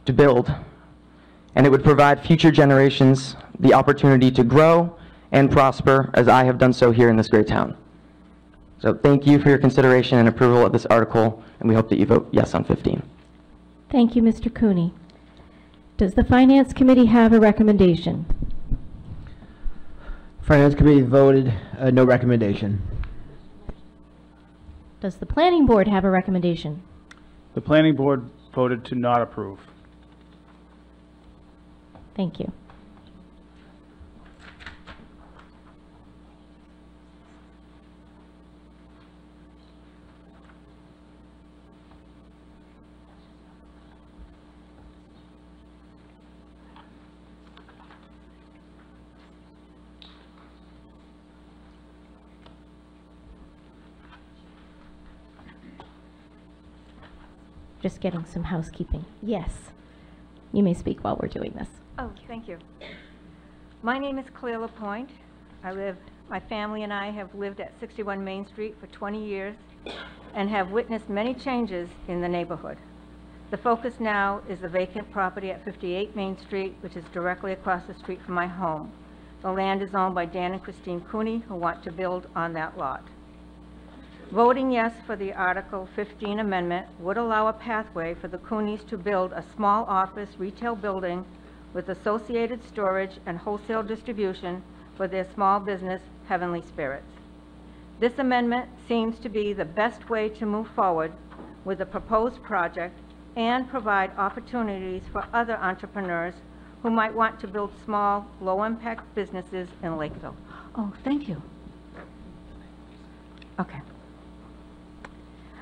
T: build. And it would provide future generations the opportunity to grow and prosper as I have done so here in this great town. So thank you for your consideration and approval of this article, and we hope that you vote yes on 15.
A: Thank you, Mr. Cooney. Does the Finance Committee have a recommendation?
D: Finance Committee voted no recommendation.
A: Does the Planning Board have a recommendation?
J: The Planning Board voted to not approve.
A: Thank you. Just getting some housekeeping. Yes, you may speak while we're doing this.
U: Oh, thank you. My name is Claire LaPointe. My family and I have lived at 61 Main Street for 20 years and have witnessed many changes in the neighborhood. The focus now is the vacant property at 58 Main Street, which is directly across the street from my home. The land is owned by Dan and Christine Cooney, who want to build on that lot. Voting yes for the Article 15 amendment would allow a pathway for the Cooneys to build a small office retail building with associated storage and wholesale distribution for their small business, Heavenly Spirits. This amendment seems to be the best way to move forward with the proposed project and provide opportunities for other entrepreneurs who might want to build small, low-impact businesses in Lakeville. Oh, thank you. Okay.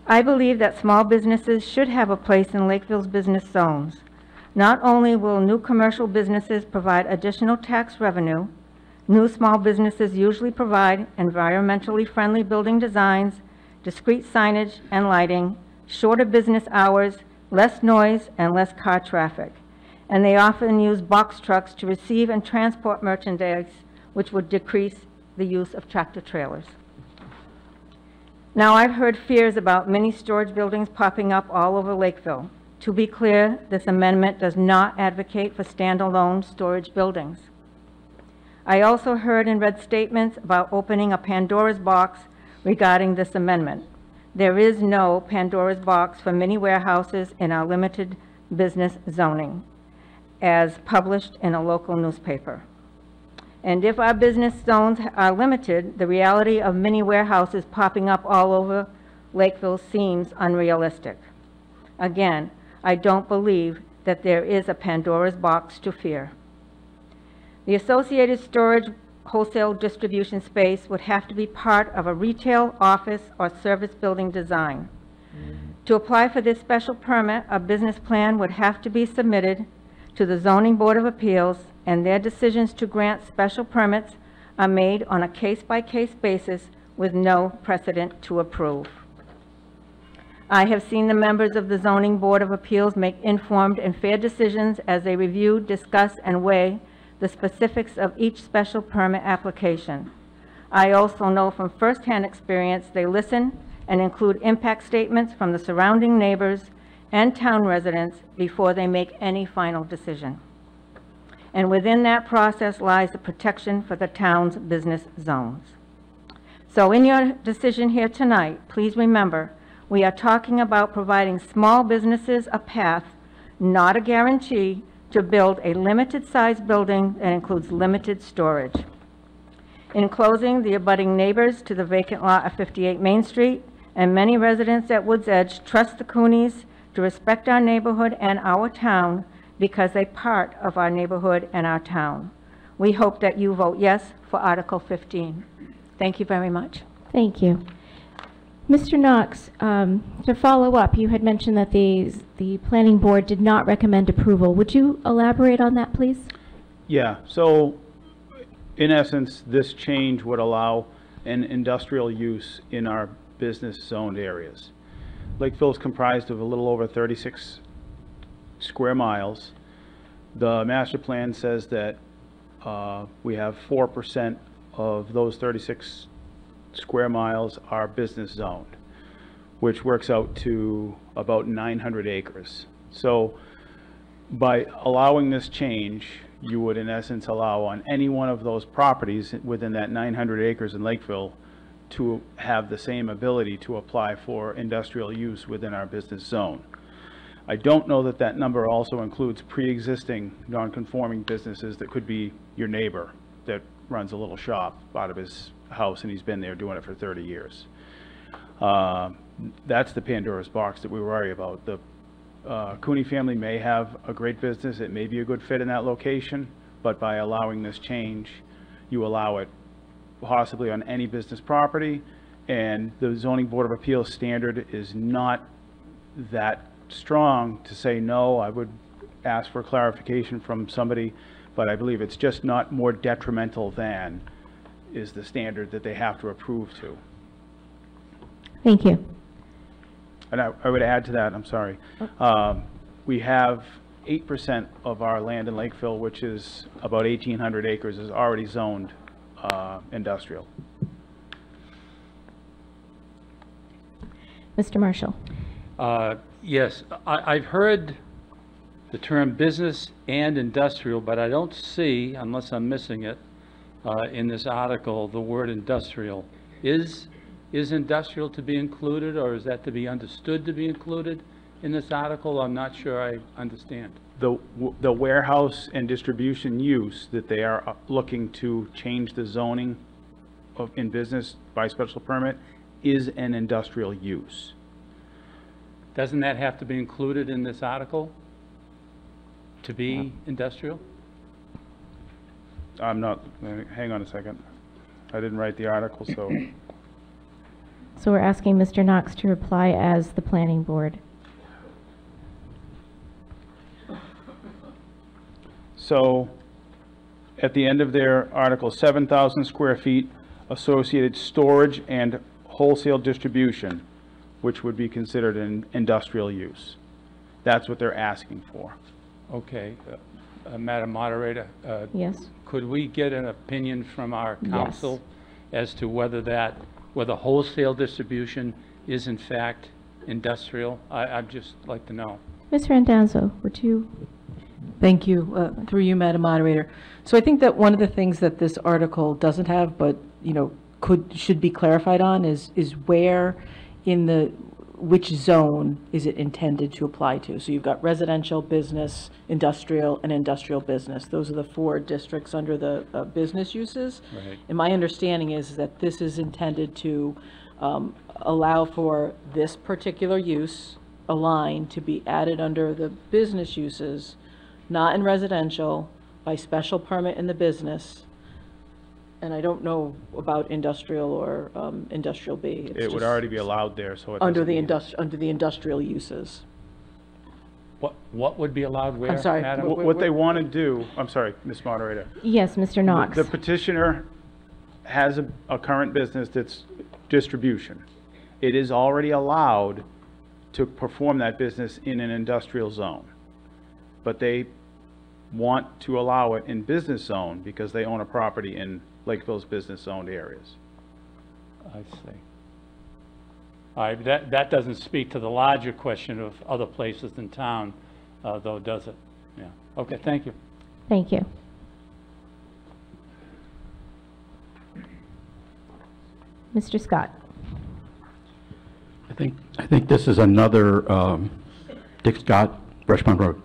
U: I believe that small businesses should have a place in Lakeville's business zones. Not only will new commercial businesses provide additional tax revenue, new small businesses usually provide environmentally friendly building designs, discrete signage and lighting, shorter business hours, less noise, and less car traffic. And they often use box trucks to receive and transport merchandise, which would decrease the use of tractor trailers. Now, I've heard fears about many storage buildings popping up all over Lakeville. To be clear, this amendment does not advocate for standalone storage buildings. I also heard and read statements about opening a Pandora's box regarding this amendment. There is no Pandora's box for many warehouses in our limited business zoning, as published in a local newspaper. And if our business zones are limited, the reality of many warehouses popping up all over Lakeville seems unrealistic. Again, I don't believe that there is a Pandora's box to fear. The associated storage wholesale distribution space would have to be part of a retail, office, or service building design. To apply for this special permit, a business plan would have to be submitted to the Zoning Board of Appeals, and their decisions to grant special permits are made on a case-by-case basis with no precedent to approve. I have seen the members of the Zoning Board of Appeals make informed and fair decisions as they review, discuss, and weigh the specifics of each special permit application. I also know from firsthand experience they listen and include impact statements from the surrounding neighbors and town residents before they make any final decision. And within that process lies the protection for the town's business zones. So in your decision here tonight, please remember, we are talking about providing small businesses a path, not a guarantee, to build a limited-sized building that includes limited storage. In closing, the abutting neighbors to the vacant lot of 58 Main Street and many residents at Woods Edge trust the Coonies to respect our neighborhood and our town because they're part of our neighborhood and our town. We hope that you vote yes for Article 15. Thank you very much.
A: Thank you. Mr. Knox, to follow up, you had mentioned that the planning board did not recommend approval. Would you elaborate on that, please?
J: Yeah, so in essence, this change would allow an industrial use in our business zoned areas. Lakeville is comprised of a little over 36 square miles. The master plan says that we have 4% of those 36 square miles are business zoned, which works out to about 900 acres. So by allowing this change, you would in essence allow on any one of those properties within that 900 acres in Lakeville to have the same ability to apply for industrial use within our business zone. I don't know that that number also includes pre-existing non-conforming businesses that could be your neighbor that runs a little shop out of his house and he's been there doing it for 30 years. That's the Pandora's box that we worry about. The Cooney family may have a great business. It may be a good fit in that location, but by allowing this change, you allow it possibly on any business property, and the Zoning Board of Appeals standard is not that strong to say no. I would ask for clarification from somebody, but I believe it's just not more detrimental than is the standard that they have to approve to.
A: Thank you.
J: And I would add to that, I'm sorry, we have 8% of our land in Lakeville, which is about 1,800 acres, is already zoned industrial.
A: Mr. Marshall.
L: Yes, I've heard the term business and industrial, but I don't see, unless I'm missing it, in this article, the word industrial. Is industrial to be included, or is that to be understood to be included in this article? I'm not sure I understand. The warehouse and distribution use that they are looking to change the zoning of in business by special permit is an industrial use. Doesn't that have to be included in this article to be industrial?
J: I'm not, hang on a second. I didn't write the article, so.
A: So we're asking Mr. Knox to reply as the planning board.
J: So at the end of their article, 7,000 square feet associated storage and wholesale distribution, which would be considered an industrial use. That's what they're asking for.
L: Okay. Madam Moderator,
A: yes.
L: Could we get an opinion from our council as to whether wholesale distribution is in fact industrial? I'd just like to know.
A: Ms. Randazzo, would you?
F: Thank you, through you, Madam Moderator. So I think that one of the things that this article doesn't have, but should be clarified on is where in which zone is it intended to apply to? So you've got residential, business, industrial, and industrial business. Those are the 4 districts under the business uses.
L: Right.
F: And my understanding is that this is intended to allow for this particular use, a line, to be added under the business uses, not in residential, by special permit in the business. And I don't know about industrial or industrial B.
J: It would already be allowed there, so it
F: under the industrial uses.
L: What would be allowed where?
F: I'm sorry.
L: Madam?
J: What they want to do, I'm sorry, Ms. Moderator.
A: Yes, Mr. Knox.
J: The petitioner has a current business that's distribution. It is already allowed to perform that business in an industrial zone. But they want to allow it in business zone because they own a property in Lakeville's business zoned areas.
L: I see. All right, that doesn't speak to the larger question of other places in town, though, does it? Yeah. Okay, thank you.
A: Thank you. Mr. Scott.
G: I think this is another, Dick Scott, Rushmont Road.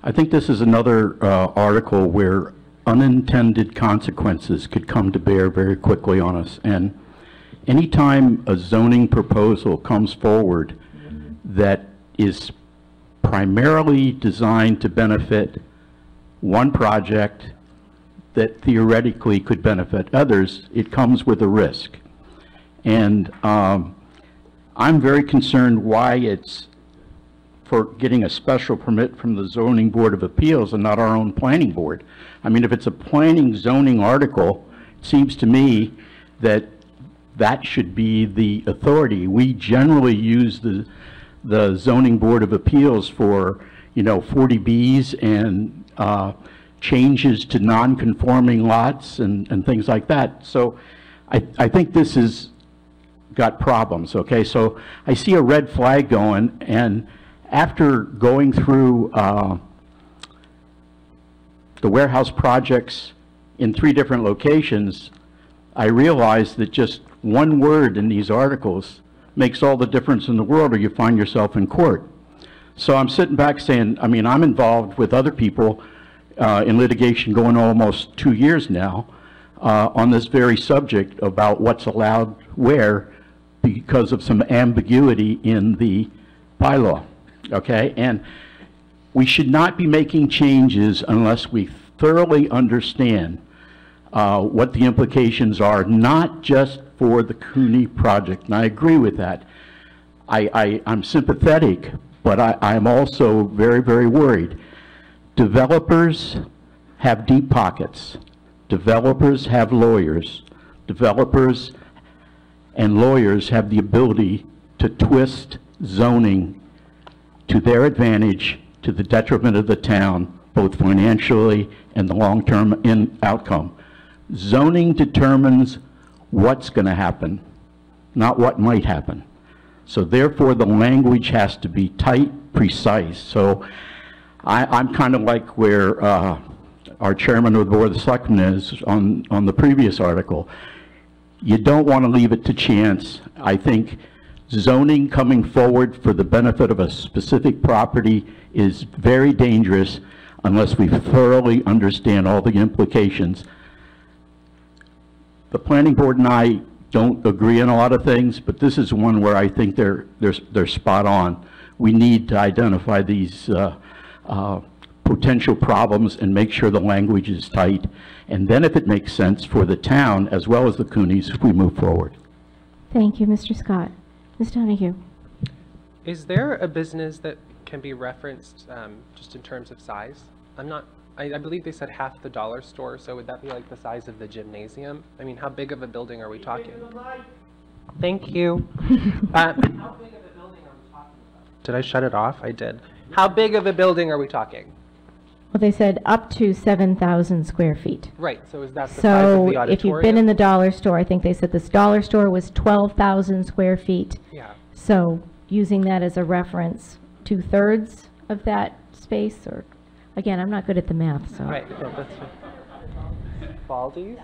G: I think this is another article where unintended consequences could come to bear very quickly on us. And anytime a zoning proposal comes forward that is primarily designed to benefit one project that theoretically could benefit others, it comes with a risk. And I'm very concerned why it's for getting a special permit from the Zoning Board of Appeals and not our own planning board. I mean, if it's a planning zoning article, it seems to me that that should be the authority. We generally use the Zoning Board of Appeals for, 40Bs and changes to non-conforming lots and things like that. So I think this has got problems, okay? So I see a red flag going, and after going through the warehouse projects in 3 different locations, I realized that just one word in these articles makes all the difference in the world, or you find yourself in court. So I'm sitting back saying, I mean, I'm involved with other people in litigation going almost 2 years now on this very subject about what's allowed where because of some ambiguity in the bylaw, okay? And we should not be making changes unless we thoroughly understand what the implications are, not just for the Cooney project. And I agree with that. I'm sympathetic, but I'm also very, very worried. Developers have deep pockets. Developers have lawyers. Developers and lawyers have the ability to twist zoning to their advantage, to the detriment of the town, both financially and the long-term outcome. Zoning determines what's going to happen, not what might happen. So therefore, the language has to be tight, precise. So I'm kind of like where our chairman of the Board of Selectmen is on the previous article. You don't want to leave it to chance. I think zoning coming forward for the benefit of a specific property is very dangerous unless we thoroughly understand all the implications. The planning board and I don't agree on a lot of things, but this is one where I think they're spot on. We need to identify these potential problems and make sure the language is tight. And then if it makes sense for the town as well as the Coonies, we move forward.
A: Thank you, Mr. Scott. Ms. Donahue.
I: Is there a business that can be referenced just in terms of size? I believe they said half the dollar store, so would that be like the size of the gymnasium? I mean, how big of a building are we talking? Thank you. How big of a building are we talking about? Did I shut it off? I did. How big of a building are we talking?
A: Well, they said up to 7,000 square feet.
I: Right, so is that the size of the auditorium?
A: So if you've been in the dollar store, I think they said this dollar store was 12,000 square feet.
I: Yeah.
A: So using that as a reference, 2/3 of that space, or, again, I'm not good at the math, so.
I: Right, no, that's fine. Baldi's?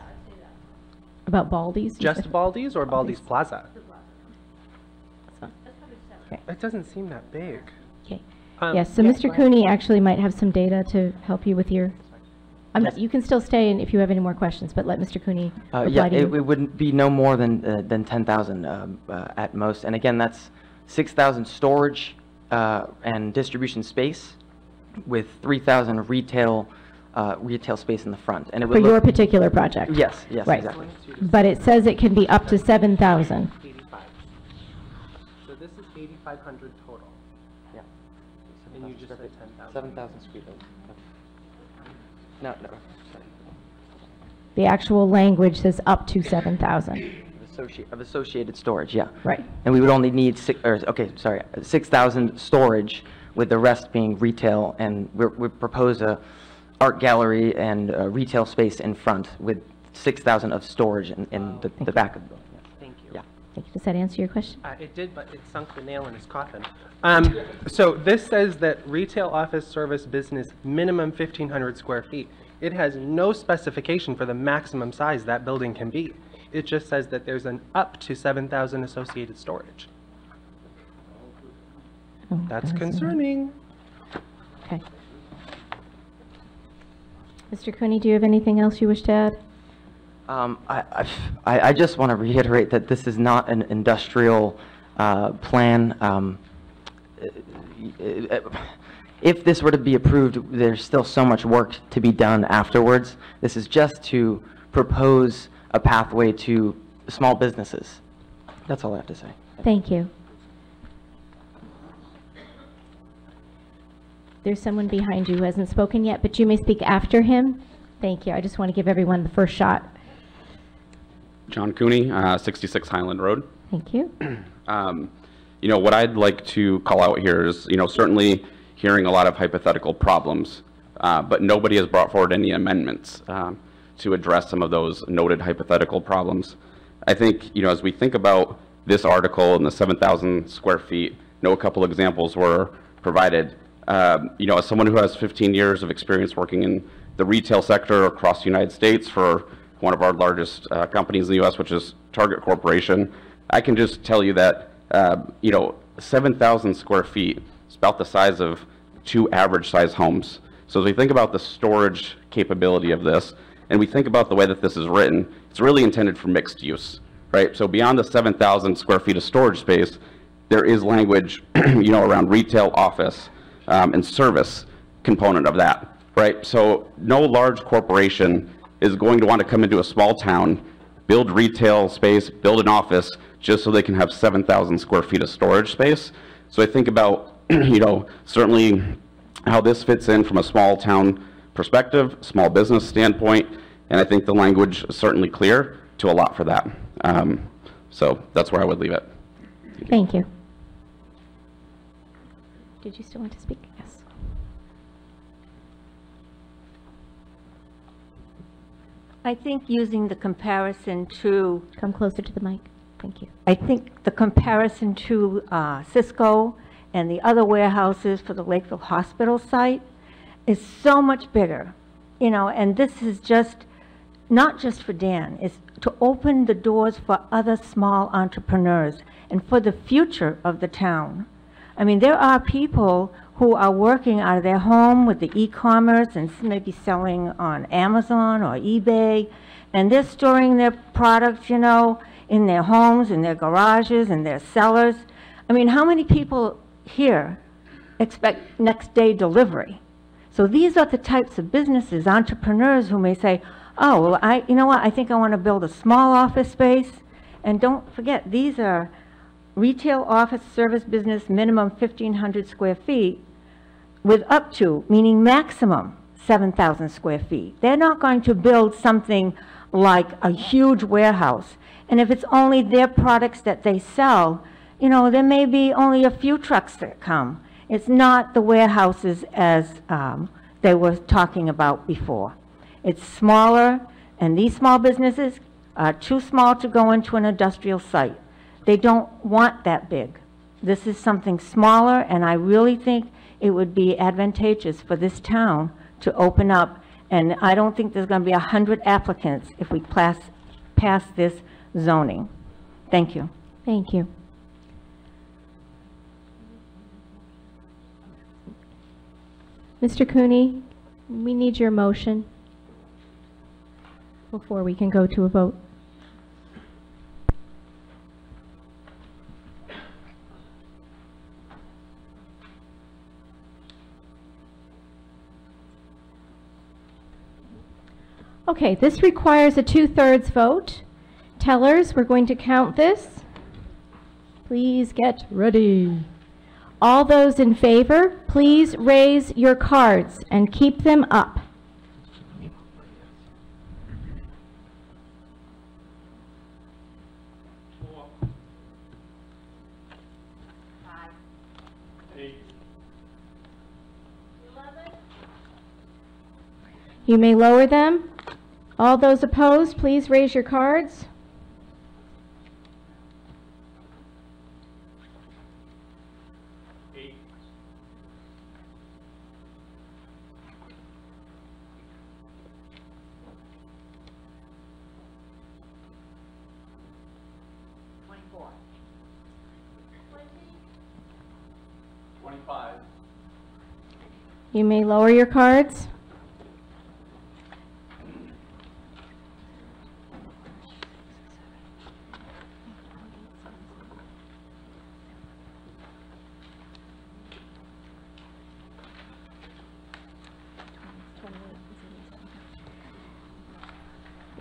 A: About Baldi's?
I: Just Baldi's or Baldi's Plaza?
A: Okay.
I: It doesn't seem that big.
A: Okay. Yes, so Mr. Cooney actually might have some data to help you with your, you can still stay and if you have any more questions, but let Mr. Cooney reply to you.
T: It would be no more than 10,000 at most. And again, that's 6,000 storage and distribution space with 3,000 retail space in the front. And it would
A: For your particular project?
T: Yes,
A: Right.
T: exactly.
A: But it says it can be up to 7,000.
I: 85. So this is 8,500 total.
T: Yeah.
I: And you just said 10,000.
T: 7,000 square feet. No, sorry.
A: The actual language says up to 7,000.
T: So associated storage, yeah.
A: Right.
T: And we would only need 6,000 storage, with the rest being retail, and we propose a art gallery and a retail space in front with 6,000 of storage in the back of the building.
B: Thank you.
T: Yeah.
A: Thank you. Does that answer your question?
I: It did, but it sunk the nail in his coffin. So this says that retail, office, service, business, minimum 1,500 square feet. It has no specification for the maximum size that building can be. It just says that there's an up to 7,000 associated storage. That's concerning.
A: Okay. Mr. Cooney, do you have anything else you wish to add?
T: I just want to reiterate that this is not an industrial plan. If this were to be approved, there's still so much work to be done afterwards. This is just to propose a pathway to small businesses. That's all I have to say.
A: Thank you. There's someone behind you who hasn't spoken yet, but you may speak after him. Thank you. I just want to give everyone the first shot.
K: John Cooney, 66 Highland Road.
A: Thank you.
K: You know, what I'd like to call out here is, you know, certainly hearing a lot of hypothetical problems, but nobody has brought forward any amendments to address some of those noted hypothetical problems. I think, you know, as we think about this article and the 7,000 square feet, a couple examples were provided. You know, as someone who has 15 years of experience working in the retail sector across the United States for one of our largest companies in the U.S., which is Target Corporation, I can just tell you that, you know, 7,000 square feet is about the size of 2 average size homes. So as we think about the storage capability of this, and we think about the way that this is written, it's really intended for mixed use, right? So beyond the 7,000 square feet of storage space, there is language, you know, around retail, office, and service component of that, right? So no large corporation is going to want to come into a small town, build retail space, build an office, just so they can have 7,000 square feet of storage space. So I think about, you know, certainly how this fits in from a small town perspective, small business standpoint, and I think the language is certainly clear to allow for that. So that's where I would leave it.
A: Thank you. Did you still want to speak? Yes.
U: I think using the comparison to...
A: Come closer to the mic. Thank you.
U: I think the comparison to Cisco and the other warehouses for the Lakeville Hospital site is so much bigger, you know, and this is just, not just for Dan, it's to open the doors for other small entrepreneurs and for the future of the town. I mean, there are people who are working out of their home with the e-commerce and maybe selling on Amazon or eBay, and they're storing their products, you know, in their homes, in their garages, in their cellars. I mean, how many people here expect next day delivery? So these are the types of businesses, entrepreneurs who may say, oh, well, you know what, I think I want to build a small office space. And don't forget, these are retail, office, service, business, minimum 1,500 square feet with up to, meaning maximum, 7,000 square feet. They're not going to build something like a huge warehouse. And if it's only their products that they sell, you know, there may be only a few trucks that come. It's not the warehouses as they were talking about before. It's smaller, and these small businesses are too small to go into an industrial site. They don't want that big. This is something smaller, and I really think it would be advantageous for this town to open up. And I don't think there's going to be 100 applicants if we pass this zoning. Thank you.
A: Thank you. Mr. Cooney, we need your motion before we can go to a vote. Okay, this requires a 2/3 vote. Tellers, we're going to count this. Please get ready. All those in favor, please raise your cards and keep them up. You may lower them. All those opposed, please raise your cards. You may lower your cards.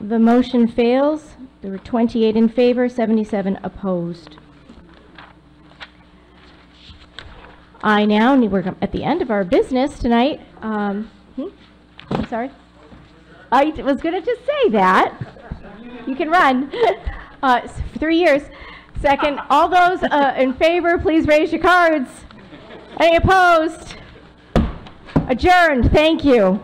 A: The motion fails. There were 28 in favor, 77 opposed. We're at the end of our business tonight. I'm sorry. I was going to just say that. You can run. 3 years. Second, all those in favor, please raise your cards. Any opposed? Adjourned. Thank you.